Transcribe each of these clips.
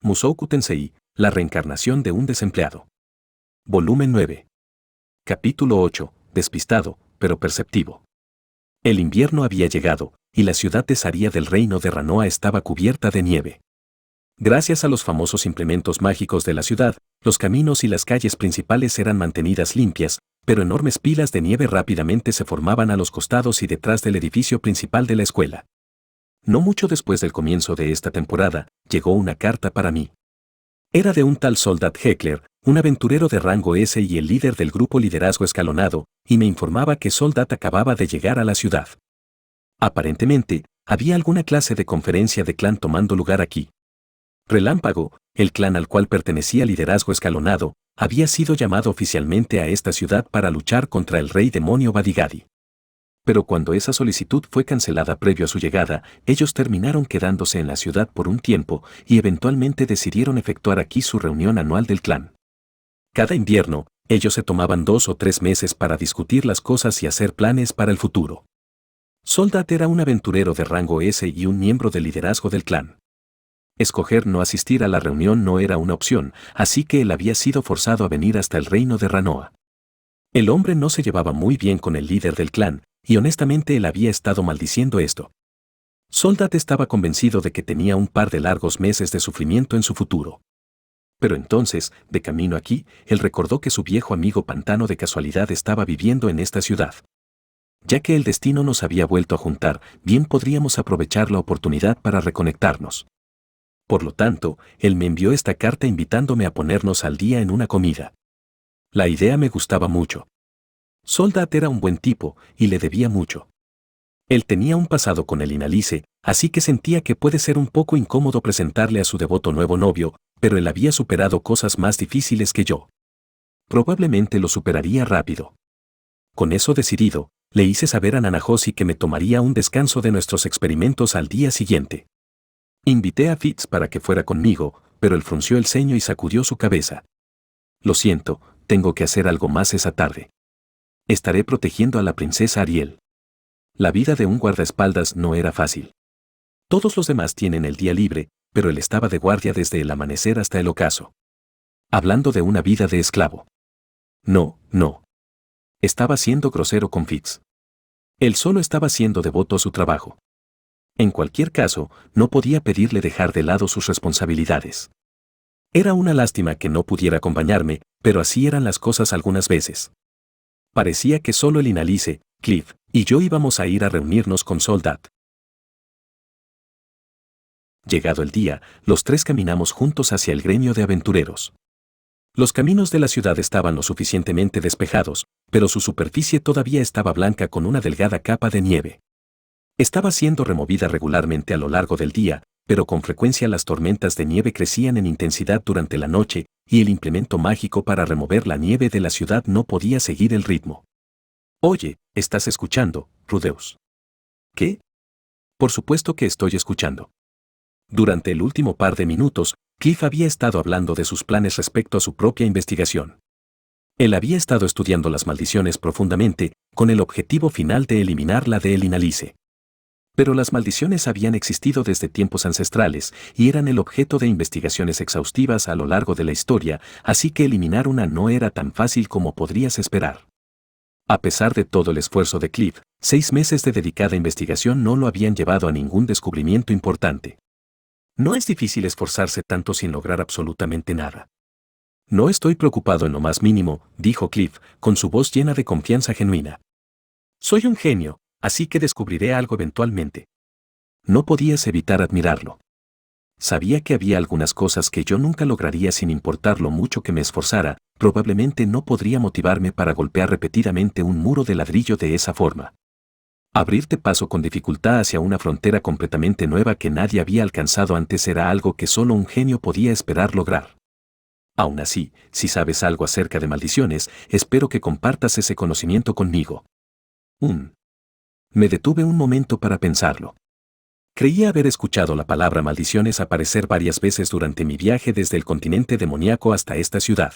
Mushoku Tensei, la reencarnación de un desempleado. Volumen 9. Capítulo 8. Despistado, pero perceptivo. El invierno había llegado, y la ciudad de Saria del reino de Ranoa estaba cubierta de nieve. Gracias a los famosos implementos mágicos de la ciudad, los caminos y las calles principales eran mantenidas limpias, pero enormes pilas de nieve rápidamente se formaban a los costados y detrás del edificio principal de la escuela. No mucho después del comienzo de esta temporada, llegó una carta para mí. Era de un tal Soldat Heckler, un aventurero de rango S y el líder del grupo Liderazgo Escalonado, y me informaba que Soldat acababa de llegar a la ciudad. Aparentemente, había alguna clase de conferencia de clan tomando lugar aquí. Relámpago, el clan al cual pertenecía Liderazgo Escalonado, había sido llamado oficialmente a esta ciudad para luchar contra el rey demonio Badigadi. Pero cuando esa solicitud fue cancelada previo a su llegada, ellos terminaron quedándose en la ciudad por un tiempo y eventualmente decidieron efectuar aquí su reunión anual del clan. Cada invierno, ellos se tomaban 2 o 3 meses para discutir las cosas y hacer planes para el futuro. Soldat era un aventurero de rango S y un miembro del liderazgo del clan. Escoger no asistir a la reunión no era una opción, así que él había sido forzado a venir hasta el reino de Ranoa. El hombre no se llevaba muy bien con el líder del clan, y honestamente él había estado maldiciendo esto. Soldat estaba convencido de que tenía un par de largos meses de sufrimiento en su futuro. Pero entonces, de camino aquí, él recordó que su viejo amigo Pantano de casualidad estaba viviendo en esta ciudad. Ya que el destino nos había vuelto a juntar, bien podríamos aprovechar la oportunidad para reconectarnos. Por lo tanto, él me envió esta carta invitándome a ponernos al día en una comida. La idea me gustaba mucho. Soldat era un buen tipo, y le debía mucho. Él tenía un pasado con el Inalice, así que sentía que puede ser un poco incómodo presentarle a su devoto nuevo novio, pero él había superado cosas más difíciles que yo. Probablemente lo superaría rápido. Con eso decidido, le hice saber a Nanahoshi que me tomaría un descanso de nuestros experimentos al día siguiente. Invité a Fitz para que fuera conmigo, pero él frunció el ceño y sacudió su cabeza. Lo siento, tengo que hacer algo más esa tarde. Estaré protegiendo a la princesa Ariel. La vida de un guardaespaldas no era fácil. Todos los demás tienen el día libre, pero él estaba de guardia desde el amanecer hasta el ocaso. Hablando de una vida de esclavo. No. Estaba siendo grosero con Fitz. Él solo estaba siendo devoto a su trabajo. En cualquier caso, no podía pedirle dejar de lado sus responsabilidades. Era una lástima que no pudiera acompañarme, pero así eran las cosas algunas veces. Parecía que solo el Inalice, Cliff, y yo íbamos a ir a reunirnos con Soldat. Llegado el día, los tres caminamos juntos hacia el gremio de aventureros. Los caminos de la ciudad estaban lo suficientemente despejados, pero su superficie todavía estaba blanca con una delgada capa de nieve. Estaba siendo removida regularmente a lo largo del día, pero con frecuencia las tormentas de nieve crecían en intensidad durante la noche, y el implemento mágico para remover la nieve de la ciudad no podía seguir el ritmo. Oye, ¿estás escuchando, Rudeus? ¿Qué? Por supuesto que estoy escuchando. Durante el último par de minutos, Cliff había estado hablando de sus planes respecto a su propia investigación. Él había estado estudiando las maldiciones profundamente, con el objetivo final de eliminar la de el Inalice. Pero las maldiciones habían existido desde tiempos ancestrales y eran el objeto de investigaciones exhaustivas a lo largo de la historia, así que eliminar una no era tan fácil como podrías esperar. A pesar de todo el esfuerzo de Cliff, 6 meses de dedicada investigación no lo habían llevado a ningún descubrimiento importante. No es difícil esforzarse tanto sin lograr absolutamente nada. No estoy preocupado en lo más mínimo, dijo Cliff, con su voz llena de confianza genuina. Soy un genio, así que descubriré algo eventualmente. No podías evitar admirarlo. Sabía que había algunas cosas que yo nunca lograría sin importar lo mucho que me esforzara, probablemente no podría motivarme para golpear repetidamente un muro de ladrillo de esa forma. Abrirte paso con dificultad hacia una frontera completamente nueva que nadie había alcanzado antes era algo que solo un genio podía esperar lograr. Aún así, si sabes algo acerca de maldiciones, espero que compartas ese conocimiento conmigo. Me detuve un momento para pensarlo. Creía haber escuchado la palabra maldiciones aparecer varias veces durante mi viaje desde el continente demoníaco hasta esta ciudad.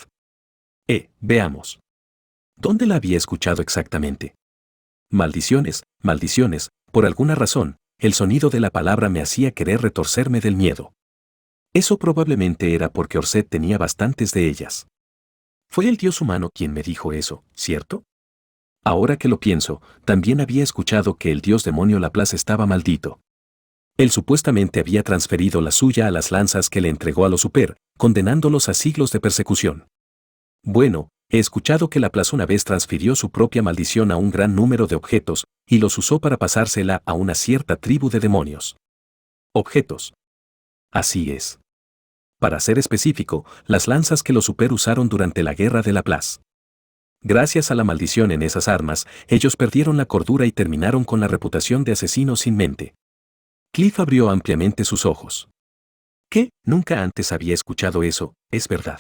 Veamos. ¿Dónde la había escuchado exactamente? Maldiciones, por alguna razón, el sonido de la palabra me hacía querer retorcerme del miedo. Eso probablemente era porque Orset tenía bastantes de ellas. Fue el dios humano quien me dijo eso, ¿cierto? Ahora que lo pienso, también había escuchado que el dios demonio Laplace estaba maldito. Él supuestamente había transferido la suya a las lanzas que le entregó a los Super, condenándolos a siglos de persecución. Bueno, he escuchado que Laplace una vez transfirió su propia maldición a un gran número de objetos, y los usó para pasársela a una cierta tribu de demonios. Objetos. Así es. Para ser específico, las lanzas que los Super usaron durante la guerra de Laplace. Gracias a la maldición en esas armas, ellos perdieron la cordura y terminaron con la reputación de asesinos sin mente. Cliff abrió ampliamente sus ojos. ¿Qué? Nunca antes había escuchado eso, ¿es verdad?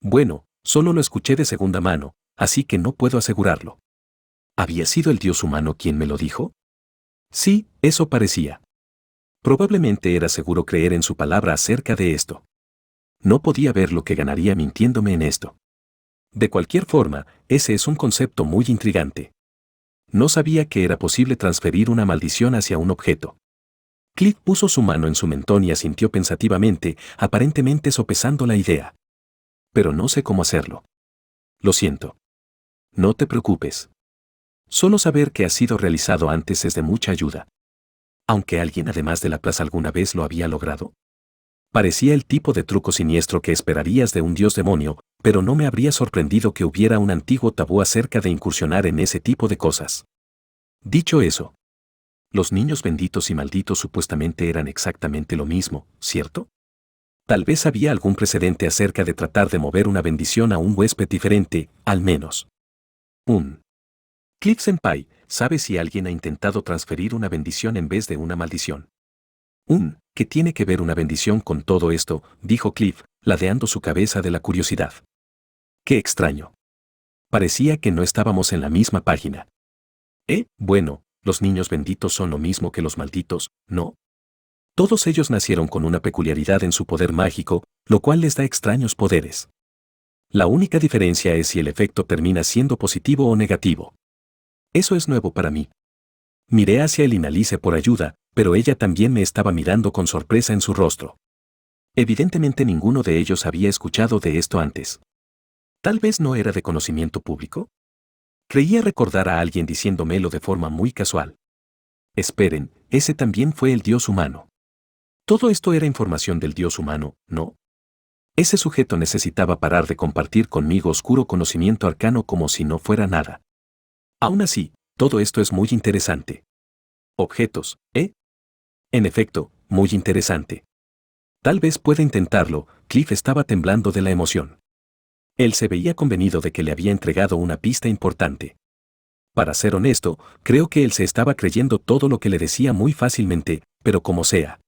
Bueno, solo lo escuché de segunda mano, así que no puedo asegurarlo. ¿Había sido el dios humano quien me lo dijo? Sí, eso parecía. Probablemente era seguro creer en su palabra acerca de esto. No podía ver lo que ganaría mintiéndome en esto. De cualquier forma, ese es un concepto muy intrigante. No sabía que era posible transferir una maldición hacia un objeto. Cliff puso su mano en su mentón y asintió pensativamente, aparentemente sopesando la idea. Pero no sé cómo hacerlo. Lo siento. No te preocupes. Solo saber que ha sido realizado antes es de mucha ayuda. Aunque alguien además de Laplace alguna vez lo había logrado. Parecía el tipo de truco siniestro que esperarías de un dios demonio, pero no me habría sorprendido que hubiera un antiguo tabú acerca de incursionar en ese tipo de cosas. Dicho eso, los niños benditos y malditos supuestamente eran exactamente lo mismo, ¿cierto? Tal vez había algún precedente acerca de tratar de mover una bendición a un huésped diferente, al menos. Cliff Senpai, ¿sabe si alguien ha intentado transferir una bendición en vez de una maldición? ¿Qué tiene que ver una bendición con todo esto?, dijo Cliff, ladeando su cabeza de la curiosidad. Qué extraño. Parecía que no estábamos en la misma página. Bueno, los niños benditos son lo mismo que los malditos, ¿no? Todos ellos nacieron con una peculiaridad en su poder mágico, lo cual les da extraños poderes. La única diferencia es si el efecto termina siendo positivo o negativo. Eso es nuevo para mí. Miré hacia el Inalice por ayuda, pero ella también me estaba mirando con sorpresa en su rostro. Evidentemente ninguno de ellos había escuchado de esto antes. Tal vez no era de conocimiento público. Creía recordar a alguien diciéndomelo de forma muy casual. Esperen, ese también fue el dios humano. Todo esto era información del dios humano, ¿no? Ese sujeto necesitaba parar de compartir conmigo oscuro conocimiento arcano como si no fuera nada. Aún así, todo esto es muy interesante. Objetos, ¿eh? En efecto, muy interesante. Tal vez pueda intentarlo. Cliff estaba temblando de la emoción. Él se veía convencido de que le había entregado una pista importante. Para ser honesto, creo que él se estaba creyendo todo lo que le decía muy fácilmente, pero como sea.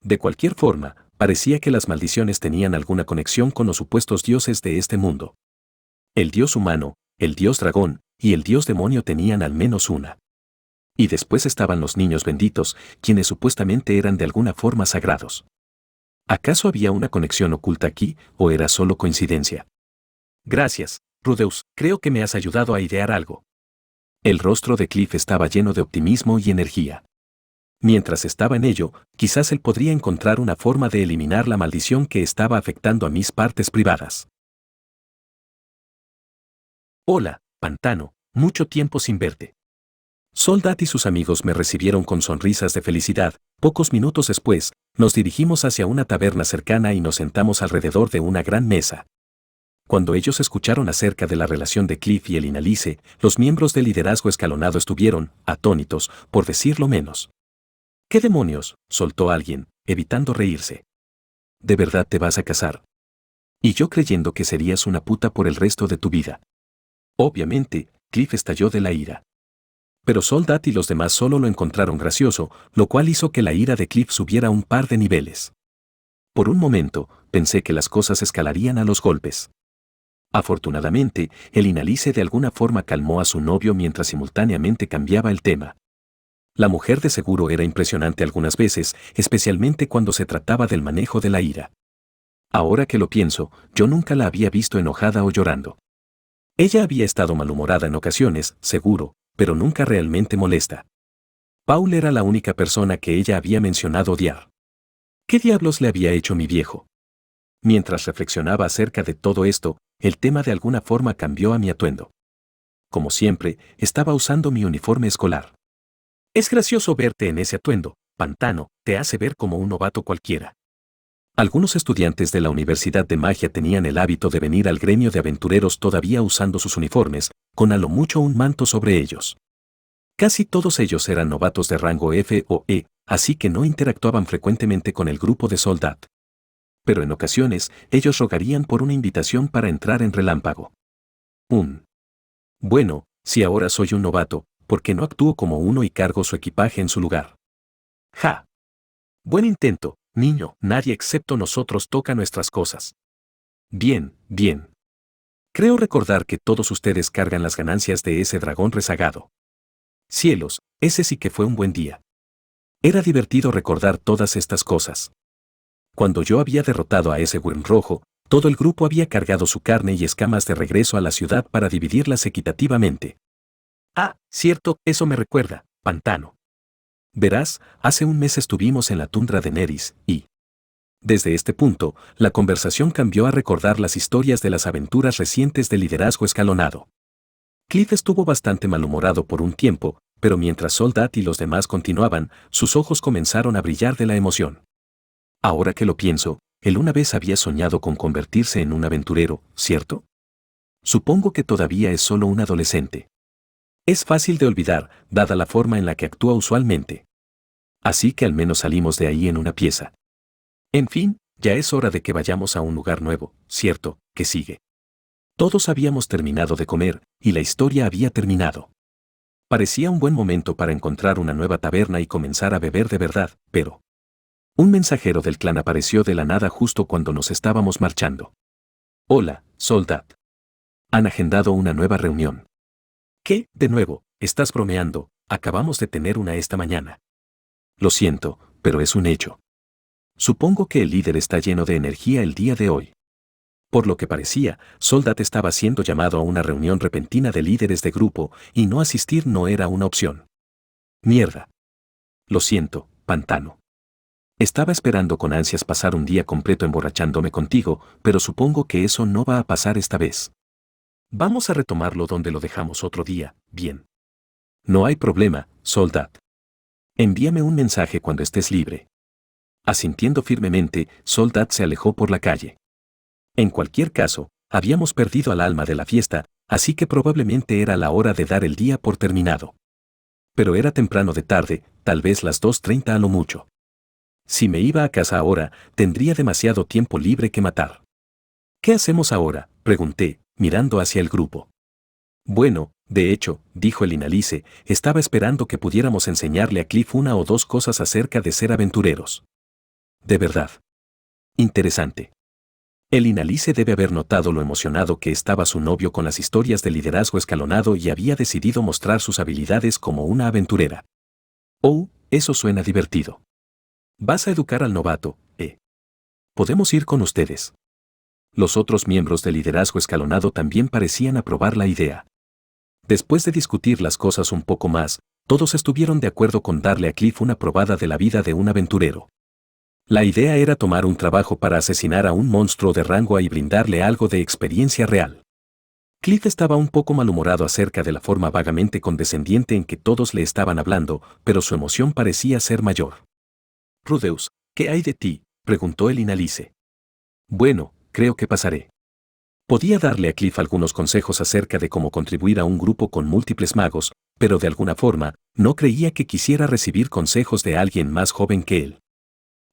De cualquier forma, parecía que las maldiciones tenían alguna conexión con los supuestos dioses de este mundo. El dios humano, el dios dragón y el dios demonio tenían al menos una. Y después estaban los niños benditos, quienes supuestamente eran de alguna forma sagrados. ¿Acaso había una conexión oculta aquí, o era solo coincidencia? Gracias, Rudeus, creo que me has ayudado a idear algo. El rostro de Cliff estaba lleno de optimismo y energía. Mientras estaba en ello, quizás él podría encontrar una forma de eliminar la maldición que estaba afectando a mis partes privadas. Hola, Pantano, mucho tiempo sin verte. Soldat y sus amigos me recibieron con sonrisas de felicidad. Pocos minutos después, nos dirigimos hacia una taberna cercana y nos sentamos alrededor de una gran mesa. Cuando ellos escucharon acerca de la relación de Cliff y el Inalice, los miembros del liderazgo escalonado estuvieron atónitos, por decirlo menos. ¿Qué demonios?, soltó alguien, evitando reírse. ¿De verdad te vas a casar? Y yo creyendo que serías una puta por el resto de tu vida. Obviamente, Cliff estalló de la ira. Pero Soldat y los demás solo lo encontraron gracioso, lo cual hizo que la ira de Cliff subiera un par de niveles. Por un momento, pensé que las cosas escalarían a los golpes. Afortunadamente, el Inalice de alguna forma calmó a su novio mientras simultáneamente cambiaba el tema. La mujer de seguro era impresionante algunas veces, especialmente cuando se trataba del manejo de la ira. Ahora que lo pienso, yo nunca la había visto enojada o llorando. Ella había estado malhumorada en ocasiones, seguro, pero nunca realmente molesta. Paul era la única persona que ella había mencionado odiar. ¿Qué diablos le había hecho mi viejo? Mientras reflexionaba acerca de todo esto, el tema de alguna forma cambió a mi atuendo. Como siempre, estaba usando mi uniforme escolar. Es gracioso verte en ese atuendo, Pantano, te hace ver como un novato cualquiera. Algunos estudiantes de la Universidad de Magia tenían el hábito de venir al gremio de aventureros todavía usando sus uniformes, con a lo mucho un manto sobre ellos. Casi todos ellos eran novatos de rango F o E, así que no interactuaban frecuentemente con el grupo de Soldat. Pero en ocasiones, ellos rogarían por una invitación para entrar en Relámpago. Bueno, si ahora soy un novato, ¿por qué no actúo como uno y cargo su equipaje en su lugar? ¡Ja! Buen intento, niño, nadie excepto nosotros toca nuestras cosas. Bien, bien. Creo recordar que todos ustedes cargan las ganancias de ese dragón rezagado. Cielos, ese sí que fue un buen día. Era divertido recordar todas estas cosas. Cuando yo había derrotado a ese Wyrm rojo, todo el grupo había cargado su carne y escamas de regreso a la ciudad para dividirlas equitativamente. Ah, cierto, eso me recuerda, Pantano. Verás, hace un mes estuvimos en la tundra de Neris, y... Desde este punto, la conversación cambió a recordar las historias de las aventuras recientes de liderazgo escalonado. Cliff estuvo bastante malhumorado por un tiempo, pero mientras Soldat y los demás continuaban, sus ojos comenzaron a brillar de la emoción. Ahora que lo pienso, él una vez había soñado con convertirse en un aventurero, ¿cierto? Supongo que todavía es solo un adolescente. Es fácil de olvidar, dada la forma en la que actúa usualmente. Así que al menos salimos de ahí en una pieza. En fin, ya es hora de que vayamos a un lugar nuevo, ¿cierto? ¿Qué sigue? Todos habíamos terminado de comer, y la historia había terminado. Parecía un buen momento para encontrar una nueva taberna y comenzar a beber de verdad, pero... Un mensajero del clan apareció de la nada justo cuando nos estábamos marchando. Hola, Soldat. Han agendado una nueva reunión. ¿Qué? De nuevo, estás bromeando, acabamos de tener una esta mañana. Lo siento, pero es un hecho. Supongo que el líder está lleno de energía el día de hoy. Por lo que parecía, Soldat estaba siendo llamado a una reunión repentina de líderes de grupo, y no asistir no era una opción. Mierda. Lo siento, Pantano. Estaba esperando con ansias pasar un día completo emborrachándome contigo, pero supongo que eso no va a pasar esta vez. Vamos a retomarlo donde lo dejamos otro día, bien. No hay problema, Soldat. Envíame un mensaje cuando estés libre. Asintiendo firmemente, Soldat se alejó por la calle. En cualquier caso, habíamos perdido al alma de la fiesta, así que probablemente era la hora de dar el día por terminado. Pero era temprano de tarde, tal vez las 2:30 a lo mucho. Si me iba a casa ahora, tendría demasiado tiempo libre que matar. ¿Qué hacemos ahora?, pregunté, mirando hacia el grupo. Bueno, de hecho, dijo el Inalice, estaba esperando que pudiéramos enseñarle a Cliff una o dos cosas acerca de ser aventureros. De verdad. Interesante. El Inalice debe haber notado lo emocionado que estaba su novio con las historias de liderazgo escalonado y había decidido mostrar sus habilidades como una aventurera. Oh, eso suena divertido. Vas a educar al novato, ¿eh? Podemos ir con ustedes. Los otros miembros del liderazgo escalonado también parecían aprobar la idea. Después de discutir las cosas un poco más, todos estuvieron de acuerdo con darle a Cliff una probada de la vida de un aventurero. La idea era tomar un trabajo para asesinar a un monstruo de rango A y brindarle algo de experiencia real. Cliff estaba un poco malhumorado acerca de la forma vagamente condescendiente en que todos le estaban hablando, pero su emoción parecía ser mayor. Rudeus, ¿qué hay de ti?, preguntó el Inalice. Bueno, creo que pasaré. Podía darle a Cliff algunos consejos acerca de cómo contribuir a un grupo con múltiples magos, pero de alguna forma, no creía que quisiera recibir consejos de alguien más joven que él.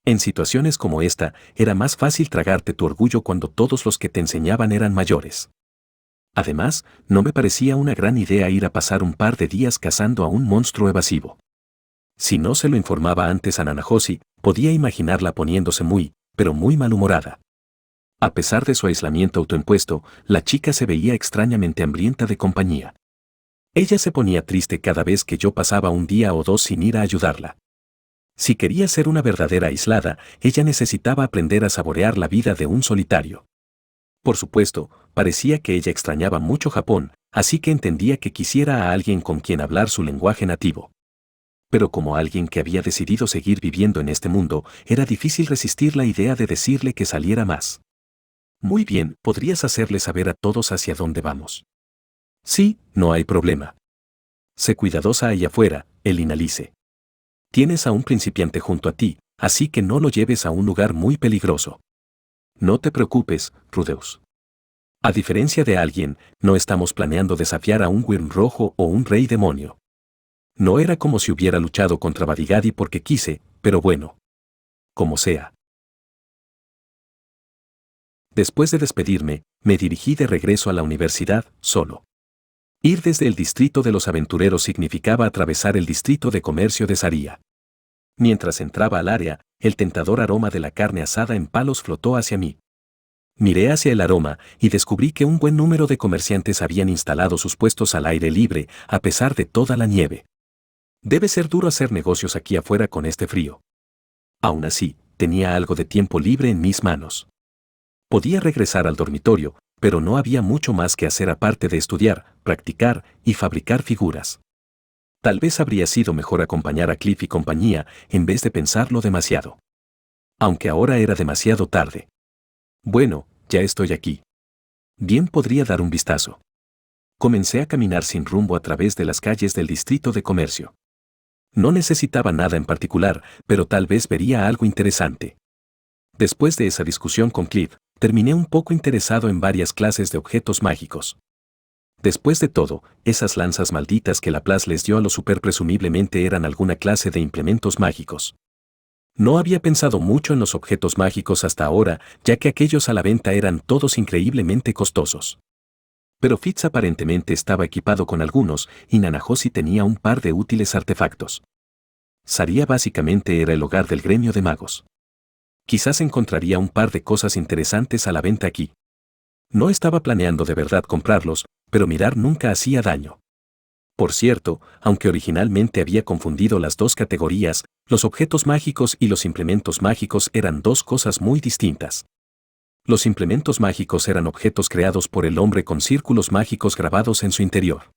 En situaciones como esta, era más fácil tragarte tu orgullo cuando todos los que te enseñaban eran mayores. Además, no me parecía una gran idea ir a pasar un par de días cazando a un monstruo evasivo. Si no se lo informaba antes a Nanahoshi, podía imaginarla poniéndose muy, pero muy malhumorada. A pesar de su aislamiento autoimpuesto, la chica se veía extrañamente hambrienta de compañía. Ella se ponía triste cada vez que yo pasaba un día o dos sin ir a ayudarla. Si quería ser una verdadera aislada, ella necesitaba aprender a saborear la vida de un solitario. Por supuesto, parecía que ella extrañaba mucho Japón, así que entendía que quisiera a alguien con quien hablar su lenguaje nativo. Pero como alguien que había decidido seguir viviendo en este mundo, era difícil resistir la idea de decirle que saliera más. Muy bien, podrías hacerle saber a todos hacia dónde vamos. Sí, no hay problema. Sé cuidadosa ahí afuera, Elinalice. Tienes a un principiante junto a ti, así que no lo lleves a un lugar muy peligroso. No te preocupes, Rudeus. A diferencia de alguien, no estamos planeando desafiar a un Wyrm rojo o un rey demonio. No era como si hubiera luchado contra Badigadi porque quise, pero bueno. Como sea. Después de despedirme, me dirigí de regreso a la universidad, solo. Ir desde el distrito de los aventureros significaba atravesar el distrito de comercio de Saria. Mientras entraba al área, el tentador aroma de la carne asada en palos flotó hacia mí. Miré hacia el aroma y descubrí que un buen número de comerciantes habían instalado sus puestos al aire libre, a pesar de toda la nieve. Debe ser duro hacer negocios aquí afuera con este frío. Aún así, tenía algo de tiempo libre en mis manos. Podía regresar al dormitorio, pero no había mucho más que hacer aparte de estudiar, practicar y fabricar figuras. Tal vez habría sido mejor acompañar a Cliff y compañía en vez de pensarlo demasiado. Aunque ahora era demasiado tarde. Bueno, ya estoy aquí. Bien podría dar un vistazo. Comencé a caminar sin rumbo a través de las calles del distrito de comercio. No necesitaba nada en particular, pero tal vez vería algo interesante. Después de esa discusión con Cliff, terminé un poco interesado en varias clases de objetos mágicos. Después de todo, esas lanzas malditas que Laplace les dio a los super presumiblemente eran alguna clase de implementos mágicos. No había pensado mucho en los objetos mágicos hasta ahora, ya que aquellos a la venta eran todos increíblemente costosos. Pero Fitz aparentemente estaba equipado con algunos y Nanahoshi tenía un par de útiles artefactos. Saria básicamente era el hogar del gremio de magos. Quizás encontraría un par de cosas interesantes a la venta aquí. No estaba planeando de verdad comprarlos, pero mirar nunca hacía daño. Por cierto, aunque originalmente había confundido las dos categorías, los objetos mágicos y los implementos mágicos eran dos cosas muy distintas. Los implementos mágicos eran objetos creados por el hombre con círculos mágicos grabados en su interior.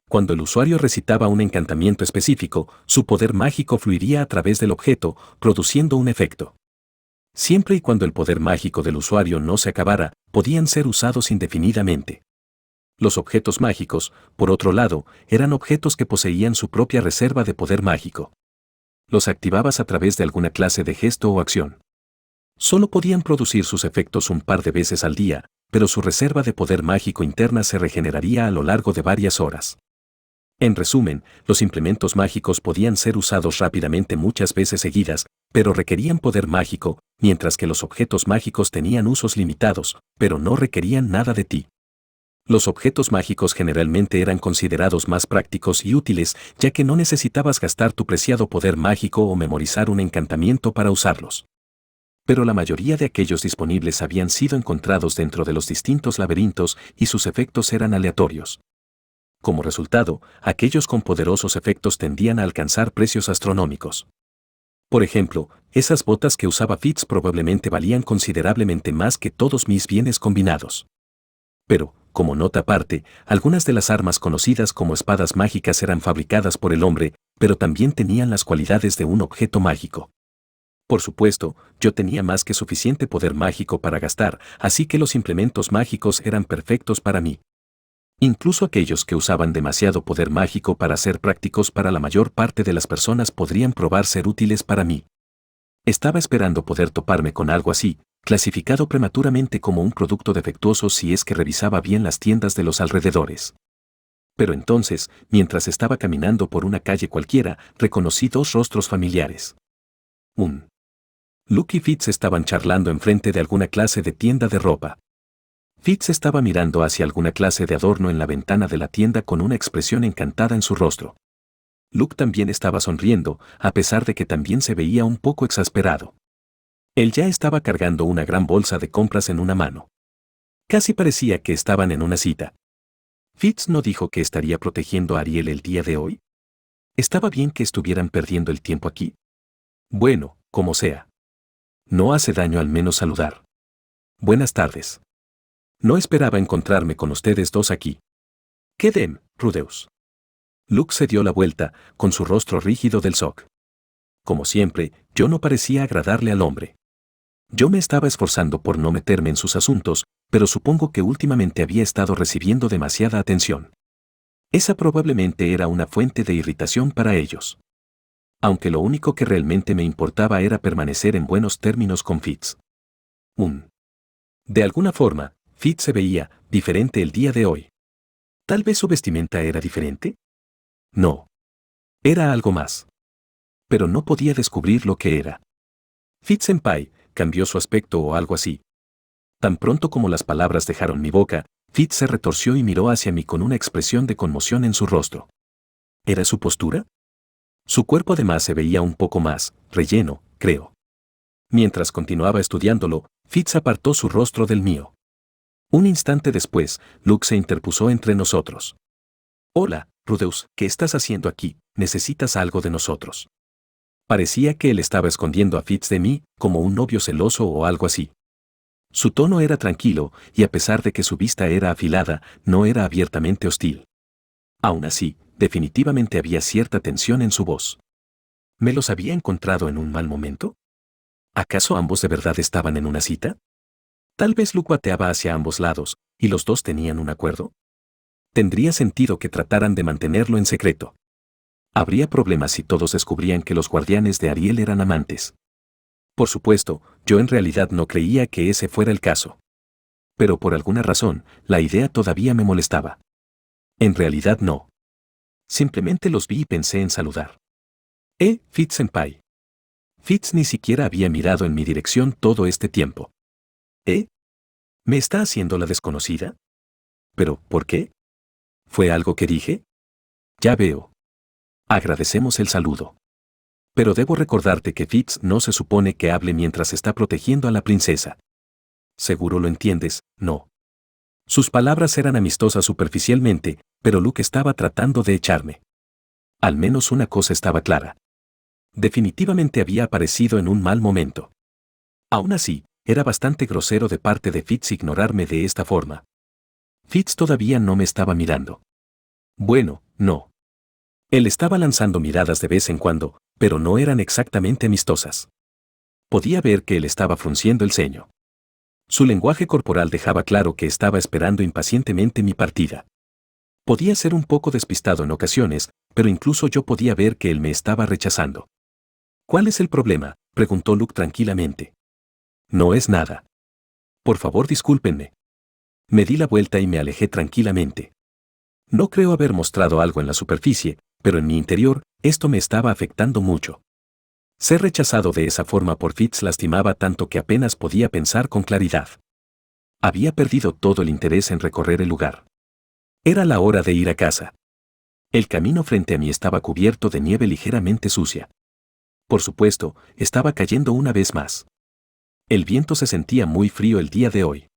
Cuando el usuario recitaba un encantamiento específico, su poder mágico fluiría a través del objeto, produciendo un efecto. Siempre y cuando el poder mágico del usuario no se acabara, podían ser usados indefinidamente. Los objetos mágicos, por otro lado, eran objetos que poseían su propia reserva de poder mágico. Los activabas a través de alguna clase de gesto o acción. Solo podían producir sus efectos un par de veces al día, pero su reserva de poder mágico interna se regeneraría a lo largo de varias horas. En resumen, los implementos mágicos podían ser usados rápidamente muchas veces seguidas, pero requerían poder mágico, mientras que los objetos mágicos tenían usos limitados, pero no requerían nada de ti. Los objetos mágicos generalmente eran considerados más prácticos y útiles, ya que no necesitabas gastar tu preciado poder mágico o memorizar un encantamiento para usarlos. Pero la mayoría de aquellos disponibles habían sido encontrados dentro de los distintos laberintos y sus efectos eran aleatorios. Como resultado, aquellos con poderosos efectos tendían a alcanzar precios astronómicos. Por ejemplo, esas botas que usaba Fitz probablemente valían considerablemente más que todos mis bienes combinados. Pero, como nota aparte, algunas de las armas conocidas como espadas mágicas eran fabricadas por el hombre, pero también tenían las cualidades de un objeto mágico. Por supuesto, yo tenía más que suficiente poder mágico para gastar, así que los implementos mágicos eran perfectos para mí. Incluso aquellos que usaban demasiado poder mágico para ser prácticos para la mayor parte de las personas podrían probar ser útiles para mí. Estaba esperando poder toparme con algo así, clasificado prematuramente como un producto defectuoso si es que revisaba bien las tiendas de los alrededores. Pero entonces, mientras estaba caminando por una calle cualquiera, reconocí dos rostros familiares. Luke y Fitz estaban charlando enfrente de alguna clase de tienda de ropa. Fitz estaba mirando hacia alguna clase de adorno en la ventana de la tienda con una expresión encantada en su rostro. Luke también estaba sonriendo, a pesar de que también se veía un poco exasperado. Él ya estaba cargando una gran bolsa de compras en una mano. Casi parecía que estaban en una cita. ¿Fitz no dijo que estaría protegiendo a Ariel el día de hoy? ¿Estaba bien que estuvieran perdiendo el tiempo aquí? Bueno, como sea. No hace daño al menos saludar. Buenas tardes. No esperaba encontrarme con ustedes dos aquí. ¿Qué den, Rudeus? Luke se dio la vuelta, con su rostro rígido del shock. Como siempre, yo no parecía agradarle al hombre. Yo me estaba esforzando por no meterme en sus asuntos, pero supongo que últimamente había estado recibiendo demasiada atención. Esa probablemente era una fuente de irritación para ellos. Aunque lo único que realmente me importaba era permanecer en buenos términos con Fitz. De alguna forma, Fitz se veía diferente el día de hoy. ¿Tal vez su vestimenta era diferente? No. Era algo más. Pero no podía descubrir lo que era. Fitz-senpai cambió su aspecto o algo así. Tan pronto como las palabras dejaron mi boca, Fitz se retorció y miró hacia mí con una expresión de conmoción en su rostro. ¿Era su postura? Su cuerpo además se veía un poco más relleno, creo. Mientras continuaba estudiándolo, Fitz apartó su rostro del mío. Un instante después, Luke se interpuso entre nosotros. Hola, Rudeus, ¿qué estás haciendo aquí? ¿Necesitas algo de nosotros? Parecía que él estaba escondiendo a Fitz de mí, como un novio celoso o algo así. Su tono era tranquilo, y a pesar de que su vista era afilada, no era abiertamente hostil. Aún así, definitivamente había cierta tensión en su voz. ¿Me los había encontrado en un mal momento? ¿Acaso ambos de verdad estaban en una cita? Tal vez Luke bateaba hacia ambos lados, y los dos tenían un acuerdo. Tendría sentido que trataran de mantenerlo en secreto. Habría problemas si todos descubrían que los guardianes de Ariel eran amantes. Por supuesto, yo en realidad no creía que ese fuera el caso. Pero por alguna razón, la idea todavía me molestaba. En realidad no. Simplemente los vi y pensé en saludar. Fitz-senpai. Fitz ni siquiera había mirado en mi dirección todo este tiempo. ¿Me está haciendo la desconocida? ¿Pero por qué? ¿Fue algo que dije? Ya veo. Agradecemos el saludo. Pero debo recordarte que Fitz no se supone que hable mientras está protegiendo a la princesa. Seguro lo entiendes, ¿no? Sus palabras eran amistosas superficialmente, pero Luke estaba tratando de echarme. Al menos una cosa estaba clara. Definitivamente había aparecido en un mal momento. Aún así, era bastante grosero de parte de Fitz ignorarme de esta forma. Fitz todavía no me estaba mirando. Bueno, no. Él estaba lanzando miradas de vez en cuando, pero no eran exactamente amistosas. Podía ver que él estaba frunciendo el ceño. Su lenguaje corporal dejaba claro que estaba esperando impacientemente mi partida. Podía ser un poco despistado en ocasiones, pero incluso yo podía ver que él me estaba rechazando. ¿Cuál es el problema?, preguntó Luke tranquilamente. No es nada. Por favor, discúlpenme. Me di la vuelta y me alejé tranquilamente. No creo haber mostrado algo en la superficie, pero en mi interior, esto me estaba afectando mucho. Ser rechazado de esa forma por Fitz lastimaba tanto que apenas podía pensar con claridad. Había perdido todo el interés en recorrer el lugar. Era la hora de ir a casa. El camino frente a mí estaba cubierto de nieve ligeramente sucia. Por supuesto, estaba cayendo una vez más. El viento se sentía muy frío el día de hoy.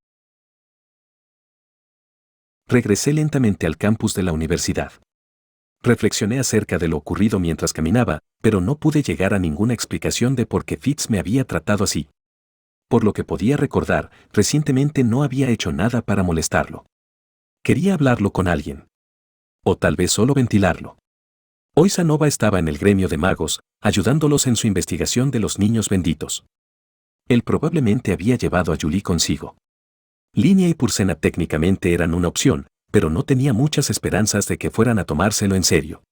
Regresé lentamente al campus de la universidad. Reflexioné acerca de lo ocurrido mientras caminaba, pero no pude llegar a ninguna explicación de por qué Fitz me había tratado así. Por lo que podía recordar, recientemente no había hecho nada para molestarlo. Quería hablarlo con alguien. O tal vez solo ventilarlo. Hoy Sanova estaba en el gremio de magos, ayudándolos en su investigación de los niños benditos. Él probablemente había llevado a Julie consigo. Línea y Purcena técnicamente eran una opción, pero no tenía muchas esperanzas de que fueran a tomárselo en serio.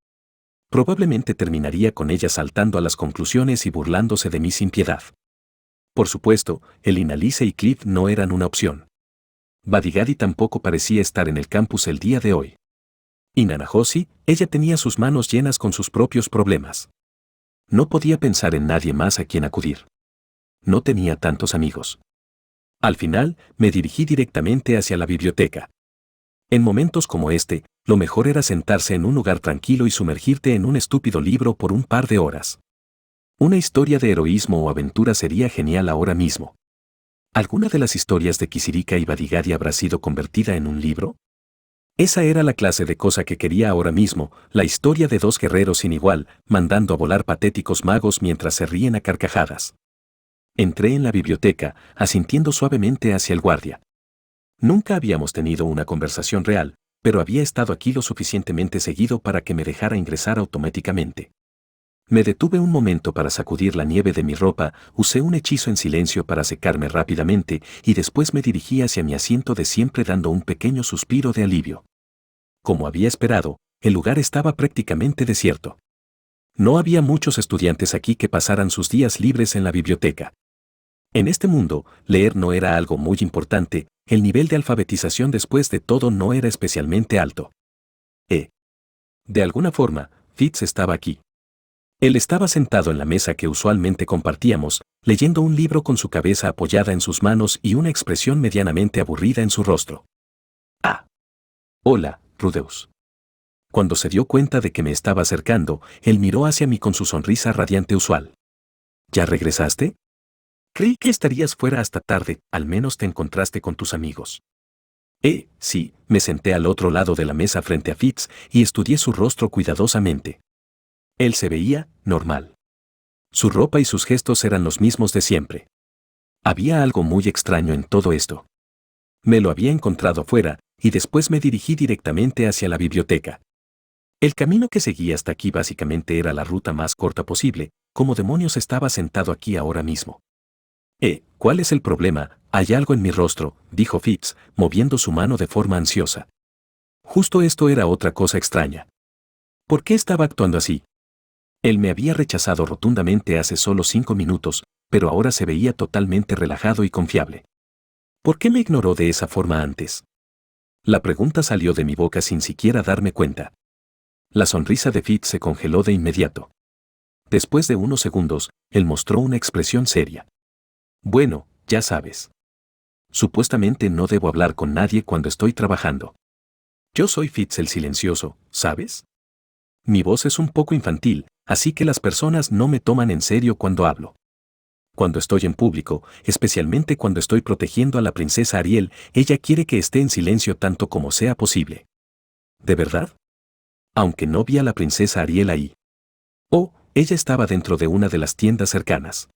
Probablemente terminaría con ella saltando a las conclusiones y burlándose de mí sin piedad. Por supuesto, Elinalice y Cliff no eran una opción. Badigadi tampoco parecía estar en el campus el día de hoy. Y Nanahoshi, ella tenía sus manos llenas con sus propios problemas. No podía pensar en nadie más a quien acudir. No tenía tantos amigos. Al final, me dirigí directamente hacia la biblioteca. En momentos como este, lo mejor era sentarse en un lugar tranquilo y sumergirte en un estúpido libro por un par de horas. Una historia de heroísmo o aventura sería genial ahora mismo. ¿Alguna de las historias de Kisirika y Badigadi habrá sido convertida en un libro? Esa era la clase de cosa que quería ahora mismo, la historia de dos guerreros sin igual, mandando a volar patéticos magos mientras se ríen a carcajadas. Entré en la biblioteca, asintiendo suavemente hacia el guardia. Nunca habíamos tenido una conversación real, pero había estado aquí lo suficientemente seguido para que me dejara ingresar automáticamente. Me detuve un momento para sacudir la nieve de mi ropa, usé un hechizo en silencio para secarme rápidamente y después me dirigí hacia mi asiento de siempre dando un pequeño suspiro de alivio. Como había esperado, el lugar estaba prácticamente desierto. No había muchos estudiantes aquí que pasaran sus días libres en la biblioteca. En este mundo, leer no era algo muy importante, el nivel de alfabetización después de todo no era especialmente alto. De alguna forma, Fitz estaba aquí. Él estaba sentado en la mesa que usualmente compartíamos, leyendo un libro con su cabeza apoyada en sus manos y una expresión medianamente aburrida en su rostro. Ah. Hola, Rudeus. Cuando se dio cuenta de que me estaba acercando, él miró hacia mí con su sonrisa radiante usual. ¿Ya regresaste? Creí que estarías fuera hasta tarde, al menos te encontraste con tus amigos. Sí, me senté al otro lado de la mesa frente a Fitz y estudié su rostro cuidadosamente. Él se veía normal. Su ropa y sus gestos eran los mismos de siempre. Había algo muy extraño en todo esto. Me lo había encontrado afuera, y después me dirigí directamente hacia la biblioteca. El camino que seguía hasta aquí básicamente era la ruta más corta posible. ¿Cómo demonios estaba sentado aquí ahora mismo? ¿Cuál es el problema? Hay algo en mi rostro, dijo Fitz, moviendo su mano de forma ansiosa. Justo esto era otra cosa extraña. ¿Por qué estaba actuando así? Él me había rechazado rotundamente hace solo 5 minutos, pero ahora se veía totalmente relajado y confiable. ¿Por qué me ignoró de esa forma antes? La pregunta salió de mi boca sin siquiera darme cuenta. La sonrisa de Fitz se congeló de inmediato. Después de unos segundos, él mostró una expresión seria. Bueno, ya sabes. Supuestamente no debo hablar con nadie cuando estoy trabajando. Yo soy Fitz el silencioso, ¿sabes? Mi voz es un poco infantil, así que las personas no me toman en serio cuando hablo. Cuando estoy en público, especialmente cuando estoy protegiendo a la princesa Ariel, ella quiere que esté en silencio tanto como sea posible. ¿De verdad? Aunque no vi a la princesa Ariel ahí. Ella estaba dentro de una de las tiendas cercanas.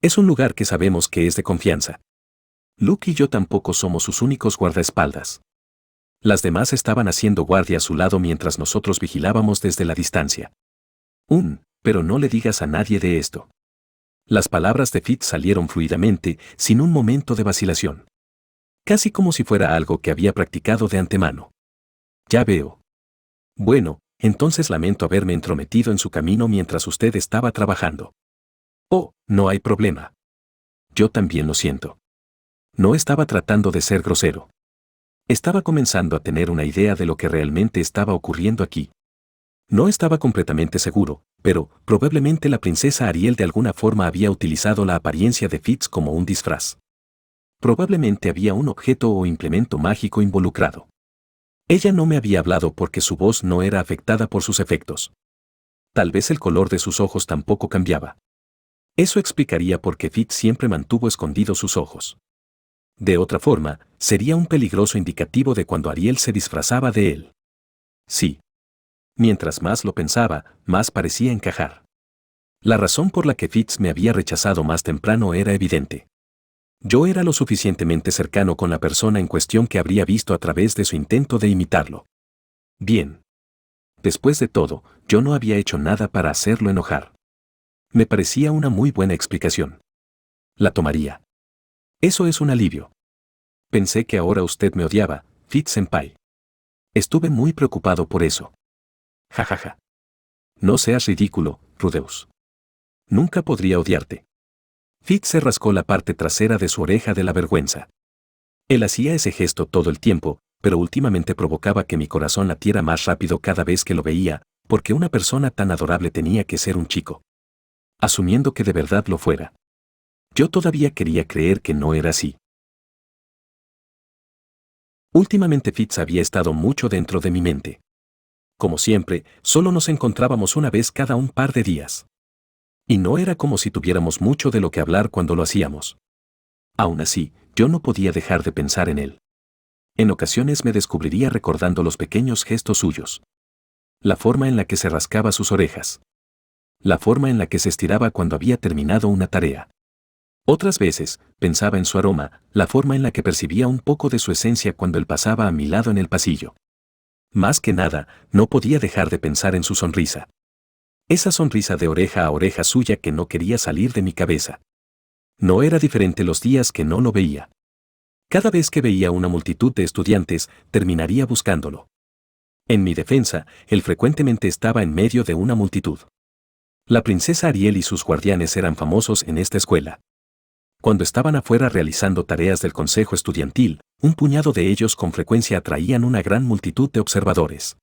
Es un lugar que sabemos que es de confianza. Luke y yo tampoco somos sus únicos guardaespaldas. Las demás estaban haciendo guardia a su lado mientras nosotros vigilábamos desde la distancia. Pero no le digas a nadie de esto. Las palabras de Fitz salieron fluidamente, sin un momento de vacilación. Casi como si fuera algo que había practicado de antemano. Ya veo. Bueno, entonces lamento haberme entrometido en su camino mientras usted estaba trabajando. No hay problema. Yo también lo siento. No estaba tratando de ser grosero. Estaba comenzando a tener una idea de lo que realmente estaba ocurriendo aquí. No estaba completamente seguro, pero probablemente la princesa Ariel de alguna forma había utilizado la apariencia de Fitz como un disfraz. Probablemente había un objeto o implemento mágico involucrado. Ella no me había hablado porque su voz no era afectada por sus efectos. Tal vez el color de sus ojos tampoco cambiaba. Eso explicaría por qué Fitz siempre mantuvo escondidos sus ojos. De otra forma, sería un peligroso indicativo de cuando Ariel se disfrazaba de él. Sí. Mientras más lo pensaba, más parecía encajar. La razón por la que Fitz me había rechazado más temprano era evidente. Yo era lo suficientemente cercano con la persona en cuestión que habría visto a través de su intento de imitarlo. Bien. Después de todo, yo no había hecho nada para hacerlo enojar. Me parecía una muy buena explicación. La tomaría. Eso es un alivio. Pensé que ahora usted me odiaba, Fitz-senpai. Estuve muy preocupado por eso. Jajaja. No seas ridículo, Rudeus. Nunca podría odiarte. Fitz se rascó la parte trasera de su oreja de la vergüenza. Él hacía ese gesto todo el tiempo, pero últimamente provocaba que mi corazón latiera más rápido cada vez que lo veía, porque una persona tan adorable tenía que ser un chico. Asumiendo que de verdad lo fuera. Yo todavía quería creer que no era así. Últimamente Fitz había estado mucho dentro de mi mente. Como siempre, solo nos encontrábamos una vez cada un par de días. Y no era como si tuviéramos mucho de lo que hablar cuando lo hacíamos. Aún así, yo no podía dejar de pensar en él. En ocasiones me descubriría recordando los pequeños gestos suyos. La forma en la que se rascaba sus orejas. La forma en la que se estiraba cuando había terminado una tarea. Otras veces, pensaba en su aroma, la forma en la que percibía un poco de su esencia cuando él pasaba a mi lado en el pasillo. Más que nada, no podía dejar de pensar en su sonrisa. Esa sonrisa de oreja a oreja suya que no quería salir de mi cabeza. No era diferente los días que no lo veía. Cada vez que veía una multitud de estudiantes, terminaría buscándolo. En mi defensa, él frecuentemente estaba en medio de una multitud. La princesa Ariel y sus guardianes eran famosos en esta escuela. Cuando estaban afuera realizando tareas del consejo estudiantil, un puñado de ellos con frecuencia atraían una gran multitud de observadores.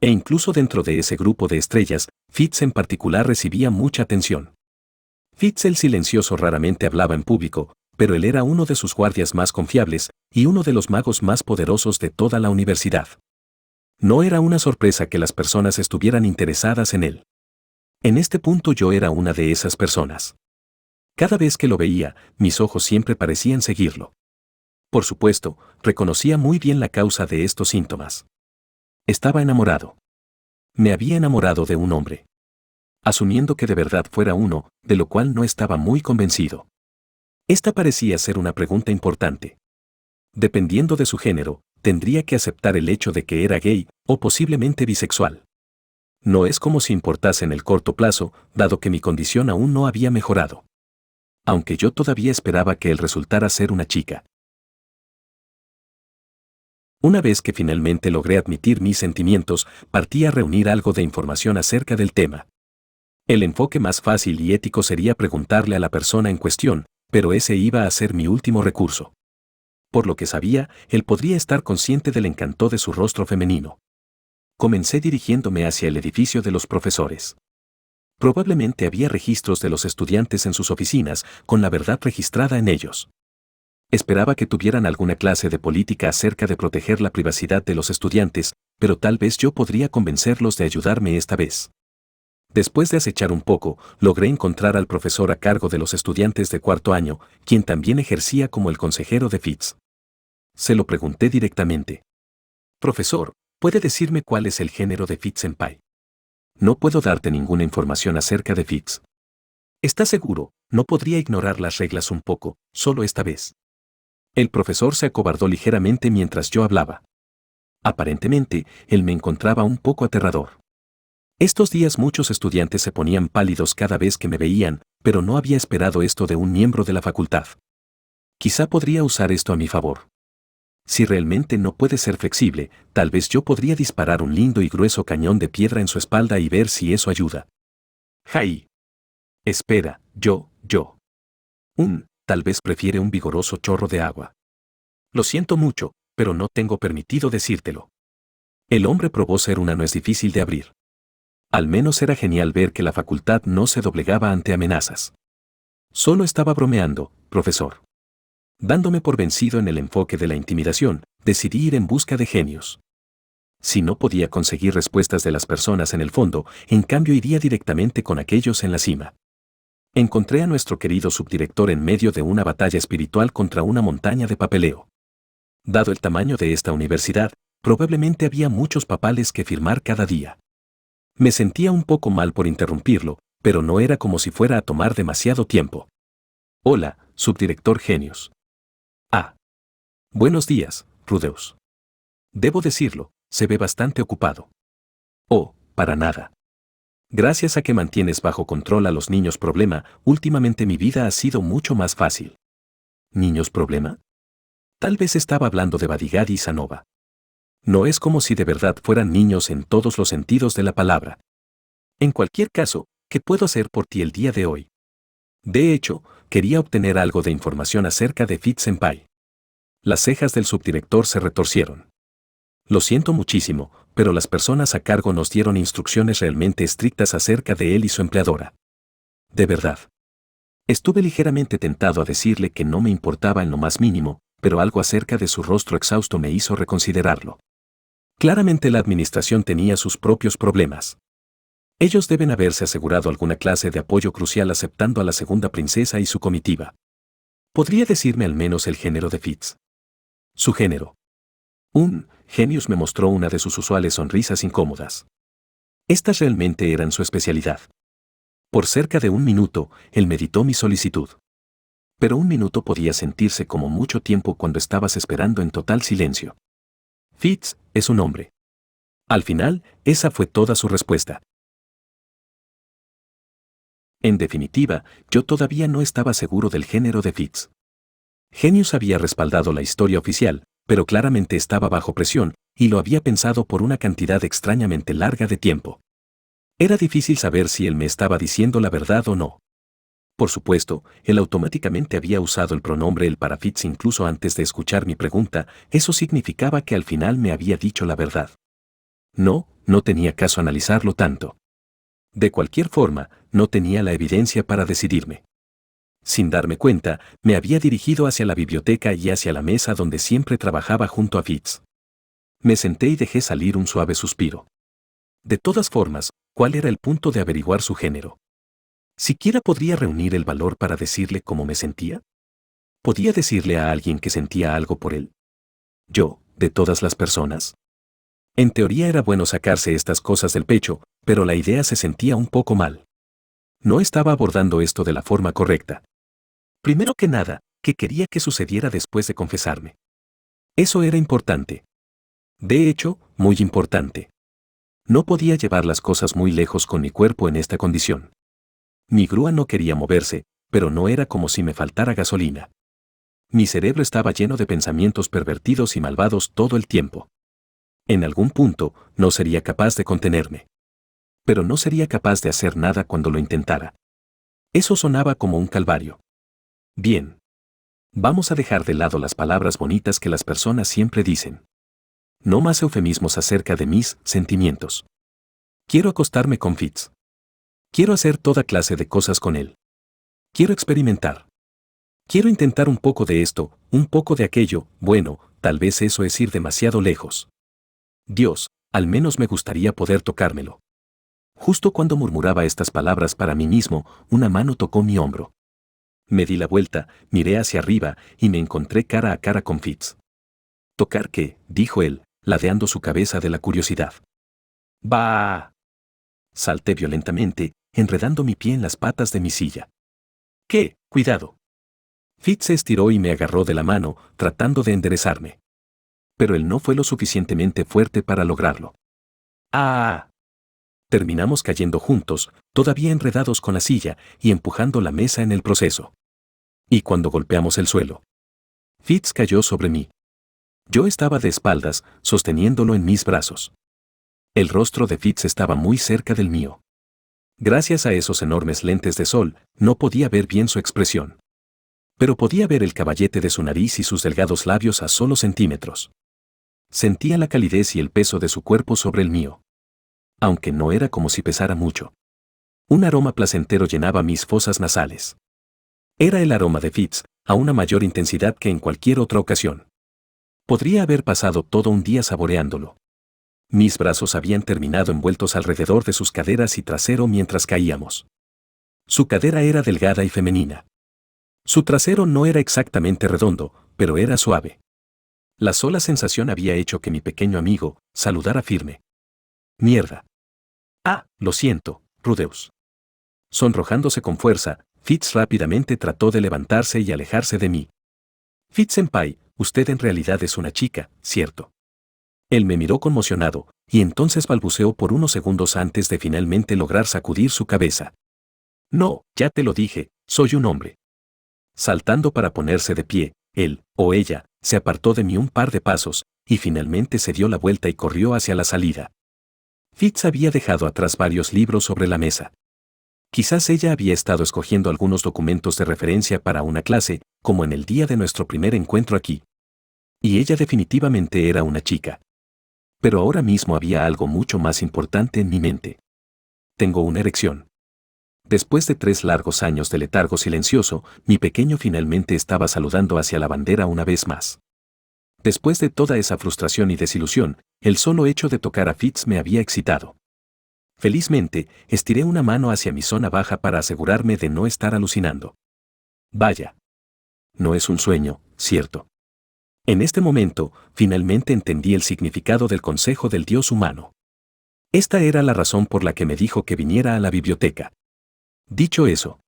E incluso dentro de ese grupo de estrellas, Fitz en particular recibía mucha atención. Fitz el silencioso raramente hablaba en público, pero él era uno de sus guardias más confiables y uno de los magos más poderosos de toda la universidad. No era una sorpresa que las personas estuvieran interesadas en él. En este punto yo era una de esas personas. Cada vez que lo veía, mis ojos siempre parecían seguirlo. Por supuesto, reconocía muy bien la causa de estos síntomas. Estaba enamorado. Me había enamorado de un hombre. Asumiendo que de verdad fuera uno, de lo cual no estaba muy convencido. Esta parecía ser una pregunta importante. Dependiendo de su género, tendría que aceptar el hecho de que era gay o posiblemente bisexual. No es como si importase en el corto plazo, dado que mi condición aún no había mejorado. Aunque yo todavía esperaba que él resultara ser una chica. Una vez que finalmente logré admitir mis sentimientos, partí a reunir algo de información acerca del tema. El enfoque más fácil y ético sería preguntarle a la persona en cuestión, pero ese iba a ser mi último recurso. Por lo que sabía, él podría estar consciente del encanto de su rostro femenino. Comencé dirigiéndome hacia el edificio de los profesores. Probablemente había registros de los estudiantes en sus oficinas, con la verdad registrada en ellos. Esperaba que tuvieran alguna clase de política acerca de proteger la privacidad de los estudiantes, pero tal vez yo podría convencerlos de ayudarme esta vez. Después de acechar un poco, logré encontrar al profesor a cargo de los estudiantes de cuarto año, quien también ejercía como el consejero de Fitz. Se lo pregunté directamente. Profesor, ¿puede decirme cuál es el género de Fitz-senpai? No puedo darte ninguna información acerca de Fitz. ¿Estás seguro? No podría ignorar las reglas un poco, solo esta vez. El profesor se acobardó ligeramente mientras yo hablaba. Aparentemente, él me encontraba un poco aterrador. Estos días muchos estudiantes se ponían pálidos cada vez que me veían, pero no había esperado esto de un miembro de la facultad. Quizá podría usar esto a mi favor. Si realmente no puede ser flexible, tal vez yo podría disparar un lindo y grueso cañón de piedra en su espalda y ver si eso ayuda. ¡Jai! Espera, yo. Tal vez prefiere un vigoroso chorro de agua. Lo siento mucho, pero no tengo permitido decírtelo. El hombre probó ser una nuez difícil de abrir. Al menos era genial ver que la facultad no se doblegaba ante amenazas. Solo estaba bromeando, profesor. Dándome por vencido en el enfoque de la intimidación, decidí ir en busca de genios. Si no podía conseguir respuestas de las personas en el fondo, en cambio iría directamente con aquellos en la cima. Encontré a nuestro querido subdirector en medio de una batalla espiritual contra una montaña de papeleo. Dado el tamaño de esta universidad, probablemente había muchos papales que firmar cada día. Me sentía un poco mal por interrumpirlo, pero no era como si fuera a tomar demasiado tiempo. Hola, subdirector Genius. Buenos días, Rudeus. Debo decirlo, se ve bastante ocupado. Oh, para nada. Gracias a que mantienes bajo control a los niños problema, últimamente mi vida ha sido mucho más fácil. ¿Niños problema? Tal vez estaba hablando de Badigad y Sanova. No es como si de verdad fueran niños en todos los sentidos de la palabra. En cualquier caso, ¿qué puedo hacer por ti el día de hoy? De hecho, quería obtener algo de información acerca de Fitz-senpai. Las cejas del subdirector se retorcieron. Lo siento muchísimo, pero las personas a cargo nos dieron instrucciones realmente estrictas acerca de él y su empleadora. De verdad. Estuve ligeramente tentado a decirle que no me importaba en lo más mínimo, pero algo acerca de su rostro exhausto me hizo reconsiderarlo. Claramente la administración tenía sus propios problemas. Ellos deben haberse asegurado alguna clase de apoyo crucial aceptando a la segunda princesa y su comitiva. ¿Podría decirme al menos el género de Fitz? Su género. Genius me mostró una de sus usuales sonrisas incómodas. Estas realmente eran su especialidad. Por cerca de un minuto, él meditó mi solicitud. Pero un minuto podía sentirse como mucho tiempo cuando estabas esperando en total silencio. Fitz es un hombre. Al final, esa fue toda su respuesta. En definitiva, yo todavía no estaba seguro del género de Fitz. Genius había respaldado la historia oficial, pero claramente estaba bajo presión, y lo había pensado por una cantidad extrañamente larga de tiempo. Era difícil saber si él me estaba diciendo la verdad o no. Por supuesto, él automáticamente había usado el pronombre él para Fitz incluso antes de escuchar mi pregunta, eso significaba que al final me había dicho la verdad. No tenía caso analizarlo tanto. De cualquier forma, no tenía la evidencia para decidirme. Sin darme cuenta, me había dirigido hacia la biblioteca y hacia la mesa donde siempre trabajaba junto a Fitz. Me senté y dejé salir un suave suspiro. De todas formas, ¿cuál era el punto de averiguar su género? ¿Siquiera podría reunir el valor para decirle cómo me sentía? ¿Podía decirle a alguien que sentía algo por él? Yo, de todas las personas. En teoría era bueno sacarse estas cosas del pecho, pero la idea se sentía un poco mal. No estaba abordando esto de la forma correcta. Primero que nada, ¿qué quería que sucediera después de confesarme? Eso era importante. De hecho, muy importante. No podía llevar las cosas muy lejos con mi cuerpo en esta condición. Mi grúa no quería moverse, pero no era como si me faltara gasolina. Mi cerebro estaba lleno de pensamientos pervertidos y malvados todo el tiempo. En algún punto, no sería capaz de contenerme. Pero no sería capaz de hacer nada cuando lo intentara. Eso sonaba como un calvario. Bien. Vamos a dejar de lado las palabras bonitas que las personas siempre dicen. No más eufemismos acerca de mis sentimientos. Quiero acostarme con Fitz. Quiero hacer toda clase de cosas con él. Quiero experimentar. Quiero intentar un poco de esto, un poco de aquello, bueno, tal vez eso es ir demasiado lejos. Dios, al menos me gustaría poder tocármelo. Justo cuando murmuraba estas palabras para mí mismo, una mano tocó mi hombro. Me di la vuelta, miré hacia arriba y me encontré cara a cara con Fitz. ¿Tocar qué?, dijo él, ladeando su cabeza de la curiosidad. ¡Bah! Salté violentamente, enredando mi pie en las patas de mi silla. ¿Qué? Cuidado. Fitz se estiró y me agarró de la mano, tratando de enderezarme. Pero él no fue lo suficientemente fuerte para lograrlo. ¡Ah! Terminamos cayendo juntos, todavía enredados con la silla y empujando la mesa en el proceso. Y cuando golpeamos el suelo, Fitz cayó sobre mí. Yo estaba de espaldas, sosteniéndolo en mis brazos. El rostro de Fitz estaba muy cerca del mío. Gracias a esos enormes lentes de sol, no podía ver bien su expresión. Pero podía ver el caballete de su nariz y sus delgados labios a solo centímetros. Sentía la calidez y el peso de su cuerpo sobre el mío. Aunque no era como si pesara mucho. Un aroma placentero llenaba mis fosas nasales. Era el aroma de Fitz, a una mayor intensidad que en cualquier otra ocasión. Podría haber pasado todo un día saboreándolo. Mis brazos habían terminado envueltos alrededor de sus caderas y trasero mientras caíamos. Su cadera era delgada y femenina. Su trasero no era exactamente redondo, pero era suave. La sola sensación había hecho que mi pequeño amigo saludara firme. Mierda. Ah, lo siento, Rudeus. Sonrojándose con fuerza, Fitz rápidamente trató de levantarse y alejarse de mí. Fitz-senpai, usted en realidad es una chica, ¿cierto? Él me miró conmocionado, y entonces balbuceó por unos segundos antes de finalmente lograr sacudir su cabeza. No, ya te lo dije, soy un hombre. Saltando para ponerse de pie, él, o ella, se apartó de mí un par de pasos, y finalmente se dio la vuelta y corrió hacia la salida. Fitz había dejado atrás varios libros sobre la mesa. Quizás ella había estado escogiendo algunos documentos de referencia para una clase, como en el día de nuestro primer encuentro aquí. Y ella definitivamente era una chica. Pero ahora mismo había algo mucho más importante en mi mente. Tengo una erección. Después de 3 largos años de letargo silencioso, mi pequeño finalmente estaba saludando hacia la bandera una vez más. Después de toda esa frustración y desilusión, el solo hecho de tocar a Fitz me había excitado. Felizmente, estiré una mano hacia mi zona baja para asegurarme de no estar alucinando. Vaya. No es un sueño, ¿cierto? En este momento, finalmente entendí el significado del consejo del dios humano. Esta era la razón por la que me dijo que viniera a la biblioteca. Dicho eso,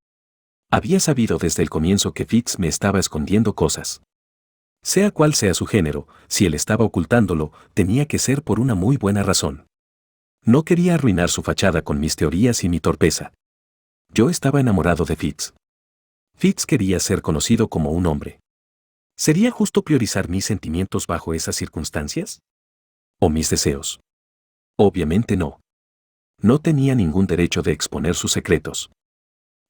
había sabido desde el comienzo que Fitz me estaba escondiendo cosas. Sea cual sea su género, si él estaba ocultándolo, tenía que ser por una muy buena razón. No quería arruinar su fachada con mis teorías y mi torpeza. Yo estaba enamorado de Fitz. Fitz quería ser conocido como un hombre. ¿Sería justo priorizar mis sentimientos bajo esas circunstancias? ¿O mis deseos? Obviamente no. No tenía ningún derecho de exponer sus secretos.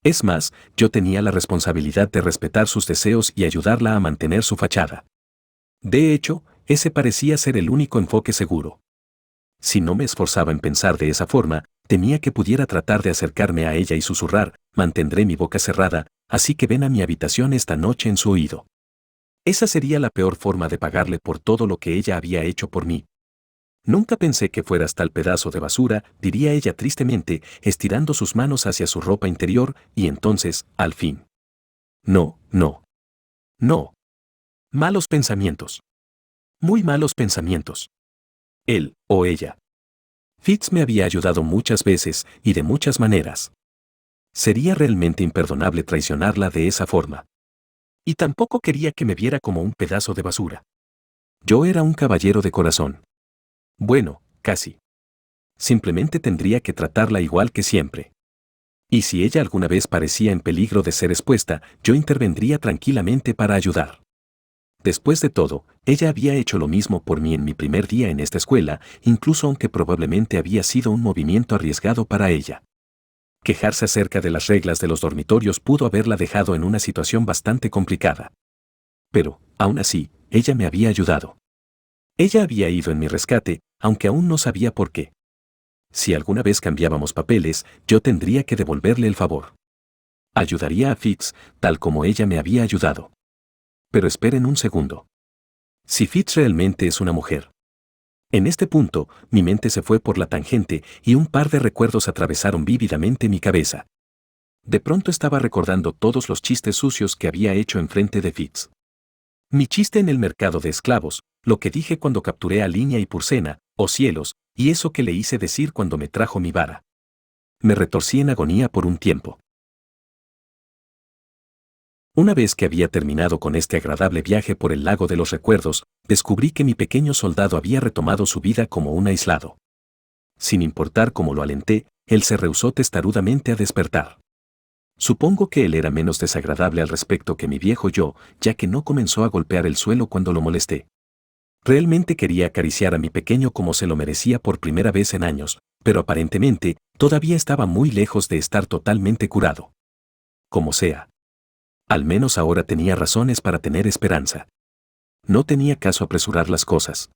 Es más, yo tenía la responsabilidad de respetar sus deseos y ayudarla a mantener su fachada. De hecho, ese parecía ser el único enfoque seguro. Si no me esforzaba en pensar de esa forma, temía que pudiera tratar de acercarme a ella y susurrar, mantendré mi boca cerrada, así que ven a mi habitación esta noche en su oído. Esa sería la peor forma de pagarle por todo lo que ella había hecho por mí. Nunca pensé que fueras tal pedazo de basura, diría ella tristemente, estirando sus manos hacia su ropa interior, y entonces, al fin. No, no. No. Malos pensamientos. Muy malos pensamientos. Él, o ella. Fitz me había ayudado muchas veces, y de muchas maneras. Sería realmente imperdonable traicionarla de esa forma. Y tampoco quería que me viera como un pedazo de basura. Yo era un caballero de corazón. Bueno, casi. Simplemente tendría que tratarla igual que siempre. Y si ella alguna vez parecía en peligro de ser expuesta, yo intervendría tranquilamente para ayudar. Después de todo, ella había hecho lo mismo por mí en mi primer día en esta escuela, incluso aunque probablemente había sido un movimiento arriesgado para ella. Quejarse acerca de las reglas de los dormitorios pudo haberla dejado en una situación bastante complicada. Pero, aún así, ella me había ayudado. Ella había ido en mi rescate, aunque aún no sabía por qué. Si alguna vez cambiábamos papeles, yo tendría que devolverle el favor. Ayudaría a Fitz, tal como ella me había ayudado. Pero esperen un segundo. Si Fitz realmente es una mujer. En este punto, mi mente se fue por la tangente y un par de recuerdos atravesaron vívidamente mi cabeza. De pronto estaba recordando todos los chistes sucios que había hecho enfrente de Fitz. Mi chiste en el mercado de esclavos, lo que dije cuando capturé a Línea y Purcena, oh cielos, y eso que le hice decir cuando me trajo mi vara. Me retorcí en agonía por un tiempo. Una vez que había terminado con este agradable viaje por el lago de los recuerdos, descubrí que mi pequeño soldado había retomado su vida como un aislado. Sin importar cómo lo alenté, él se rehusó testarudamente a despertar. Supongo que él era menos desagradable al respecto que mi viejo yo, ya que no comenzó a golpear el suelo cuando lo molesté. Realmente quería acariciar a mi pequeño como se lo merecía por primera vez en años, pero aparentemente, todavía estaba muy lejos de estar totalmente curado. Como sea. Al menos ahora tenía razones para tener esperanza. No tenía caso apresurar las cosas.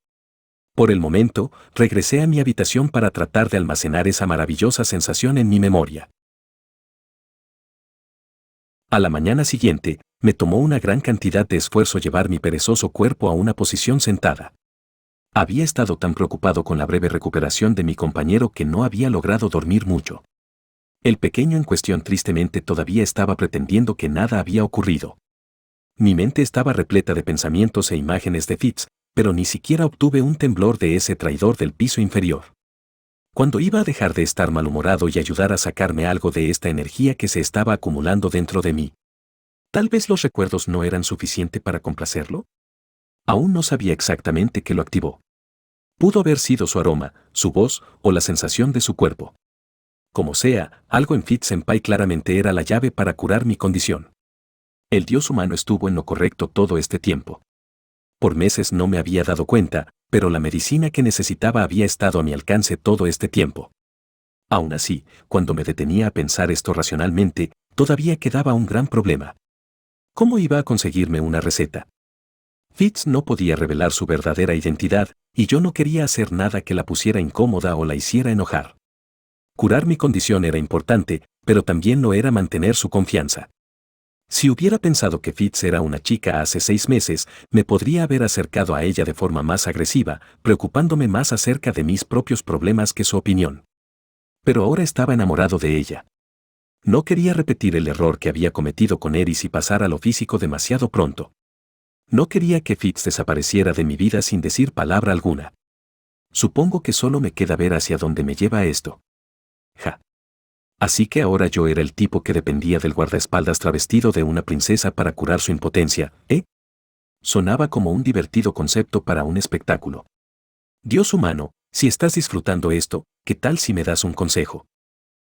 Por el momento, regresé a mi habitación para tratar de almacenar esa maravillosa sensación en mi memoria. A la mañana siguiente, me tomó una gran cantidad de esfuerzo llevar mi perezoso cuerpo a una posición sentada. Había estado tan preocupado con la breve recuperación de mi compañero que no había logrado dormir mucho. El pequeño en cuestión tristemente todavía estaba pretendiendo que nada había ocurrido. Mi mente estaba repleta de pensamientos e imágenes de Fitz, pero ni siquiera obtuve un temblor de ese traidor del piso inferior. ¿Cuándo iba a dejar de estar malhumorado y ayudar a sacarme algo de esta energía que se estaba acumulando dentro de mí? ¿Tal vez los recuerdos no eran suficiente para complacerlo? Aún no sabía exactamente qué lo activó. Pudo haber sido su aroma, su voz o la sensación de su cuerpo. Como sea, algo en Fitz-senpai claramente era la llave para curar mi condición. El dios humano estuvo en lo correcto todo este tiempo. Por meses no me había dado cuenta, pero la medicina que necesitaba había estado a mi alcance todo este tiempo. Aún así, cuando me detenía a pensar esto racionalmente, todavía quedaba un gran problema. ¿Cómo iba a conseguirme una receta? Fitz no podía revelar su verdadera identidad, y yo no quería hacer nada que la pusiera incómoda o la hiciera enojar. Curar mi condición era importante, pero también lo era mantener su confianza. Si hubiera pensado que Fitz era una chica hace 6 meses, me podría haber acercado a ella de forma más agresiva, preocupándome más acerca de mis propios problemas que su opinión. Pero ahora estaba enamorado de ella. No quería repetir el error que había cometido con Eris y pasar a lo físico demasiado pronto. No quería que Fitz desapareciera de mi vida sin decir palabra alguna. Supongo que solo me queda ver hacia dónde me lleva esto. Ja. Así que ahora yo era el tipo que dependía del guardaespaldas travestido de una princesa para curar su impotencia, ¿eh? Sonaba como un divertido concepto para un espectáculo. Dios humano, si estás disfrutando esto, ¿Qué tal si me das un consejo?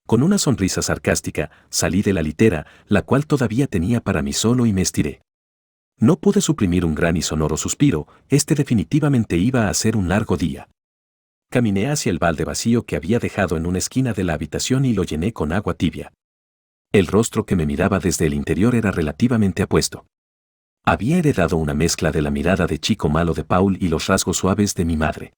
Con una sonrisa sarcástica, salí de la litera, la cual todavía tenía para mí solo, y me estiré. No pude suprimir un gran y sonoro suspiro, este definitivamente iba a ser un largo día. Caminé hacia el balde vacío que había dejado en una esquina de la habitación y lo llené con agua tibia. El rostro que me miraba desde el interior era relativamente apuesto. Había heredado una mezcla de la mirada de chico malo de Paul y los rasgos suaves de mi madre.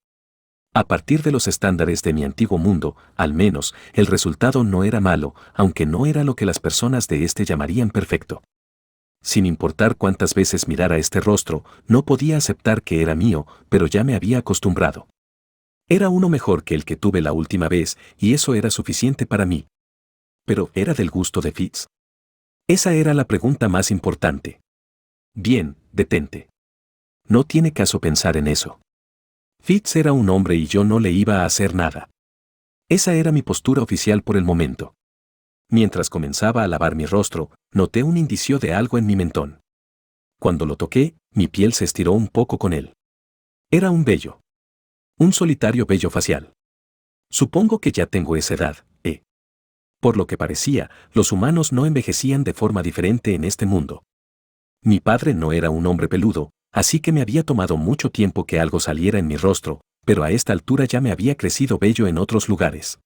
A partir de los estándares de mi antiguo mundo, al menos, el resultado no era malo, aunque no era lo que las personas de este llamarían perfecto. Sin importar cuántas veces mirara este rostro, no podía aceptar que era mío, pero ya me había acostumbrado. Era uno mejor que el que tuve la última vez, y eso era suficiente para mí. Pero, ¿era del gusto de Fitz? Esa era la pregunta más importante. Bien, detente. No tiene caso pensar en eso. Fitz era un hombre y yo no le iba a hacer nada. Esa era mi postura oficial por el momento. Mientras comenzaba a lavar mi rostro, noté un indicio de algo en mi mentón. Cuando lo toqué, mi piel se estiró un poco con él. Era un vello. Un solitario vello facial. Supongo que ya tengo esa edad, ¿eh? Por lo que parecía, los humanos no envejecían de forma diferente en este mundo. Mi padre no era un hombre peludo, así que me había tomado mucho tiempo que algo saliera en mi rostro, pero a esta altura ya me había crecido vello en otros lugares.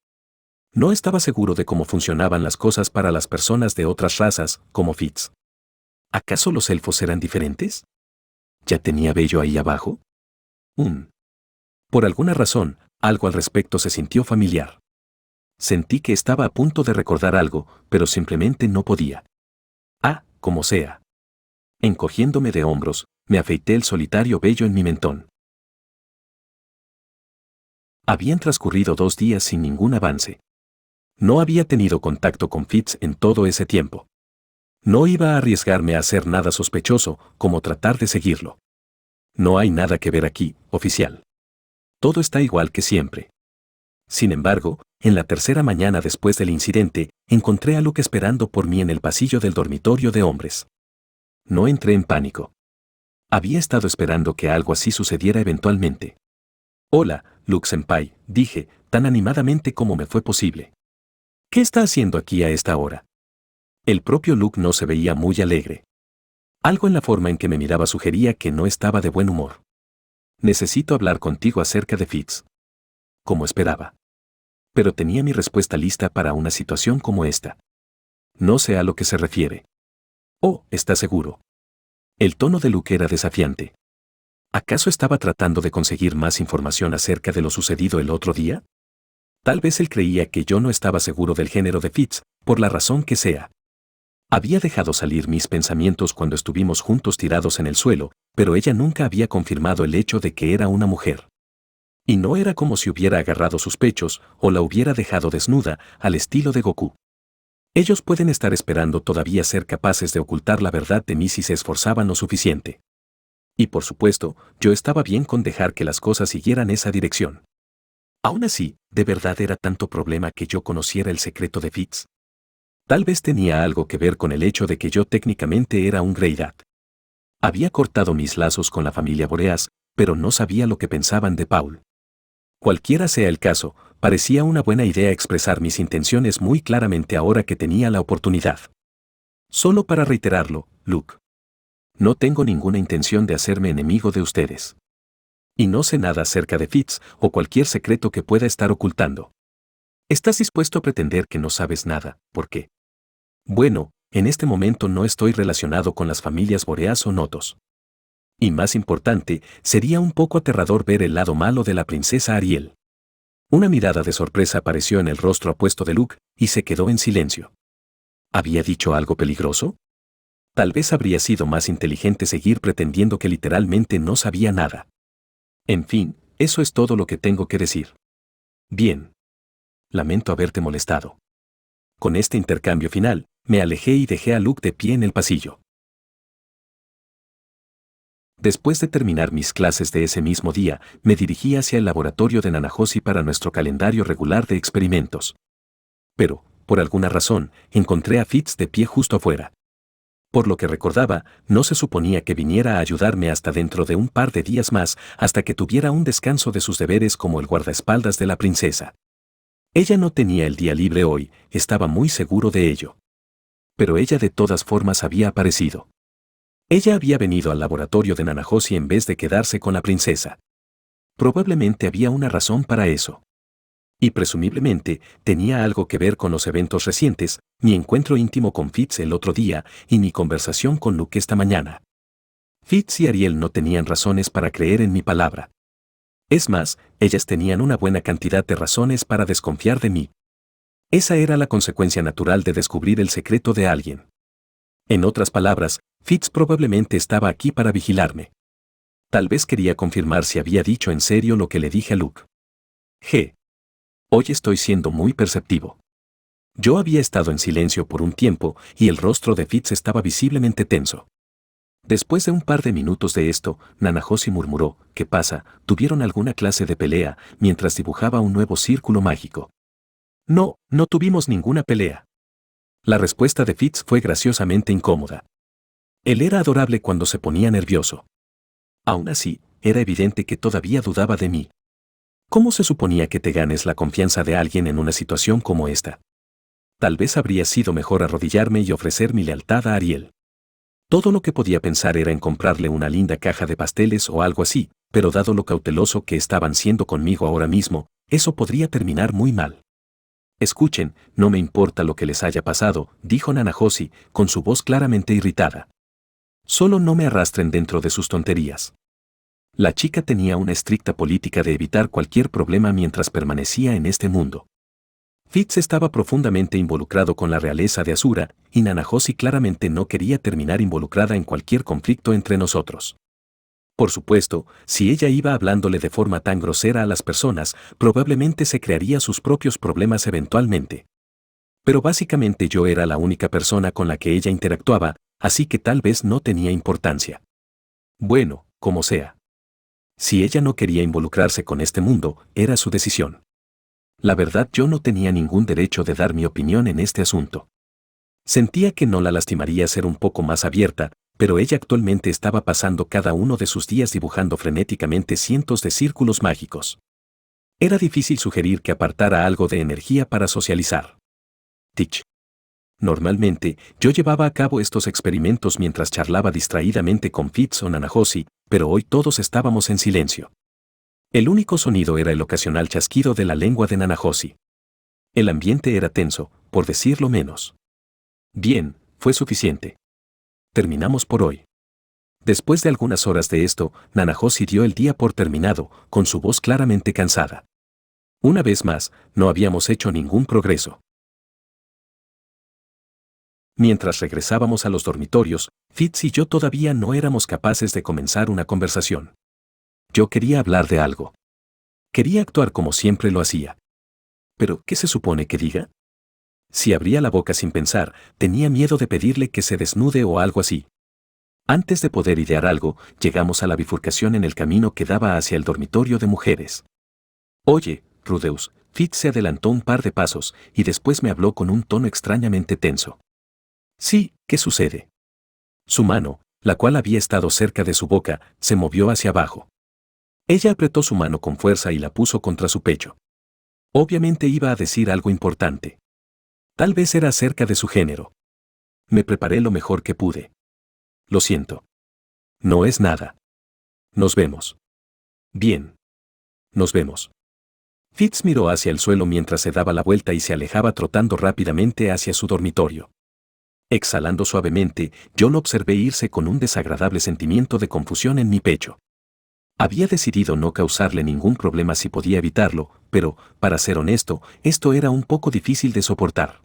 No estaba seguro de cómo funcionaban las cosas para las personas de otras razas, como Fitz. ¿Acaso los elfos eran diferentes? ¿Ya tenía vello ahí abajo? Por alguna razón, algo al respecto se sintió familiar. Sentí que estaba a punto de recordar algo, pero simplemente no podía. Como sea. Encogiéndome de hombros, me afeité el solitario vello en mi mentón. Habían transcurrido 2 días sin ningún avance. No había tenido contacto con Fitz en todo ese tiempo. No iba a arriesgarme a hacer nada sospechoso, como tratar de seguirlo. No hay nada que ver aquí, oficial. Todo está igual que siempre. Sin embargo, en la tercera mañana después del incidente, encontré a Luke esperando por mí en el pasillo del dormitorio de hombres. No entré en pánico. Había estado esperando que algo así sucediera eventualmente. Hola, Luke-senpai, dije, tan animadamente como me fue posible. ¿Qué está haciendo aquí a esta hora? El propio Luke no se veía muy alegre. Algo en la forma en que me miraba sugería que no estaba de buen humor. Necesito hablar contigo acerca de Fitz. Como esperaba. Pero tenía mi respuesta lista para una situación como esta. No sé a lo que se refiere. ¿Estás seguro? El tono de Luke era desafiante. ¿Acaso estaba tratando de conseguir más información acerca de lo sucedido el otro día? Tal vez él creía que yo no estaba seguro del género de Fitz, por la razón que sea. Había dejado salir mis pensamientos cuando estuvimos juntos tirados en el suelo, pero ella nunca había confirmado el hecho de que era una mujer. Y no era como si hubiera agarrado sus pechos o la hubiera dejado desnuda, al estilo de Goku. Ellos pueden estar esperando todavía ser capaces de ocultar la verdad de mí si se esforzaban lo suficiente. Y por supuesto, yo estaba bien con dejar que las cosas siguieran esa dirección. Aún así, ¿de verdad era tanto problema que yo conociera el secreto de Fitz? Tal vez tenía algo que ver con el hecho de que yo técnicamente era un Greydat. Había cortado mis lazos con la familia Boreas, pero no sabía lo que pensaban de Paul. Cualquiera sea el caso, parecía una buena idea expresar mis intenciones muy claramente ahora que tenía la oportunidad. Solo para reiterarlo, Luke. No tengo ninguna intención de hacerme enemigo de ustedes. Y no sé nada acerca de Fitz o cualquier secreto que pueda estar ocultando. ¿Estás dispuesto a pretender que no sabes nada? ¿Por qué? Bueno, en este momento no estoy relacionado con las familias Boreas o Notos. Y más importante, sería un poco aterrador ver el lado malo de la princesa Ariel. Una mirada de sorpresa apareció en el rostro apuesto de Luke, y se quedó en silencio. ¿Había dicho algo peligroso? Tal vez habría sido más inteligente seguir pretendiendo que literalmente no sabía nada. En fin, eso es todo lo que tengo que decir. Bien. Lamento haberte molestado. Con este intercambio final, me alejé y dejé a Luke de pie en el pasillo. Después de terminar mis clases de ese mismo día, me dirigí hacia el laboratorio de Nanahoshi para nuestro calendario regular de experimentos. Pero, por alguna razón, encontré a Fitz de pie justo afuera. Por lo que recordaba, no se suponía que viniera a ayudarme hasta dentro de un par de días más, hasta que tuviera un descanso de sus deberes como el guardaespaldas de la princesa. Ella no tenía el día libre hoy, estaba muy seguro de ello. Pero ella de todas formas había aparecido. Ella había venido al laboratorio de Nanahoshi en vez de quedarse con la princesa. Probablemente había una razón para eso. Y presumiblemente tenía algo que ver con los eventos recientes, mi encuentro íntimo con Fitz el otro día y mi conversación con Luke esta mañana. Fitz y Ariel no tenían razones para creer en mi palabra. Es más, ellas tenían una buena cantidad de razones para desconfiar de mí. Esa era la consecuencia natural de descubrir el secreto de alguien. En otras palabras, Fitz probablemente estaba aquí para vigilarme. Tal vez quería confirmar si había dicho en serio lo que le dije a Luke. Hoy estoy siendo muy perceptivo. Yo había estado en silencio por un tiempo y el rostro de Fitz estaba visiblemente tenso. Después de un par de minutos de esto, Nanahoshi murmuró, ¿qué pasa? ¿Tuvieron alguna clase de pelea mientras dibujaba un nuevo círculo mágico? No, no tuvimos ninguna pelea. La respuesta de Fitz fue graciosamente incómoda. Él era adorable cuando se ponía nervioso. Aún así, era evidente que todavía dudaba de mí. ¿Cómo se suponía que te ganes la confianza de alguien en una situación como esta? Tal vez habría sido mejor arrodillarme y ofrecer mi lealtad a Ariel. Todo lo que podía pensar era en comprarle una linda caja de pasteles o algo así, pero dado lo cauteloso que estaban siendo conmigo ahora mismo, eso podría terminar muy mal. Escuchen, no me importa lo que les haya pasado, dijo Nanahoshi, con su voz claramente irritada. Solo no me arrastren dentro de sus tonterías. La chica tenía una estricta política de evitar cualquier problema mientras permanecía en este mundo. Fitz estaba profundamente involucrado con la realeza de Asura, y Nanahoshi claramente no quería terminar involucrada en cualquier conflicto entre nosotros. Por supuesto, si ella iba hablándole de forma tan grosera a las personas, probablemente se crearía sus propios problemas eventualmente. Pero básicamente yo era la única persona con la que ella interactuaba, así que tal vez no tenía importancia. Bueno, como sea. Si ella no quería involucrarse con este mundo, era su decisión. La verdad, yo no tenía ningún derecho de dar mi opinión en este asunto. Sentía que no la lastimaría ser un poco más abierta, pero ella actualmente estaba pasando cada uno de sus días dibujando frenéticamente cientos de círculos mágicos. Era difícil sugerir que apartara algo de energía para socializar. Tich. Normalmente, yo llevaba a cabo estos experimentos mientras charlaba distraídamente con Fitz o Nanahoshi, pero hoy todos estábamos en silencio. El único sonido era el ocasional chasquido de la lengua de Nanahoshi. El ambiente era tenso, por decirlo menos. Bien, fue suficiente. Terminamos por hoy. Después de algunas horas de esto, Nanahoshi dio el día por terminado, con su voz claramente cansada. Una vez más, no habíamos hecho ningún progreso. Mientras regresábamos a los dormitorios, Fitz y yo todavía no éramos capaces de comenzar una conversación. Yo quería hablar de algo. Quería actuar como siempre lo hacía. Pero, ¿qué se supone que diga? Si abría la boca sin pensar, tenía miedo de pedirle que se desnude o algo así. Antes de poder idear algo, llegamos a la bifurcación en el camino que daba hacia el dormitorio de mujeres. Oye, Rudeus, Fitz se adelantó un par de pasos y después me habló con un tono extrañamente tenso. Sí, ¿qué sucede? Su mano, la cual había estado cerca de su boca, se movió hacia abajo. Ella apretó su mano con fuerza y la puso contra su pecho. Obviamente iba a decir algo importante. Tal vez era acerca de su género. Me preparé lo mejor que pude. Lo siento. No es nada. Nos vemos. Bien. Nos vemos. Fitz miró hacia el suelo mientras se daba la vuelta y se alejaba trotando rápidamente hacia su dormitorio. Exhalando suavemente, yo lo observé irse con un desagradable sentimiento de confusión en mi pecho. Había decidido no causarle ningún problema si podía evitarlo, pero, para ser honesto, esto era un poco difícil de soportar.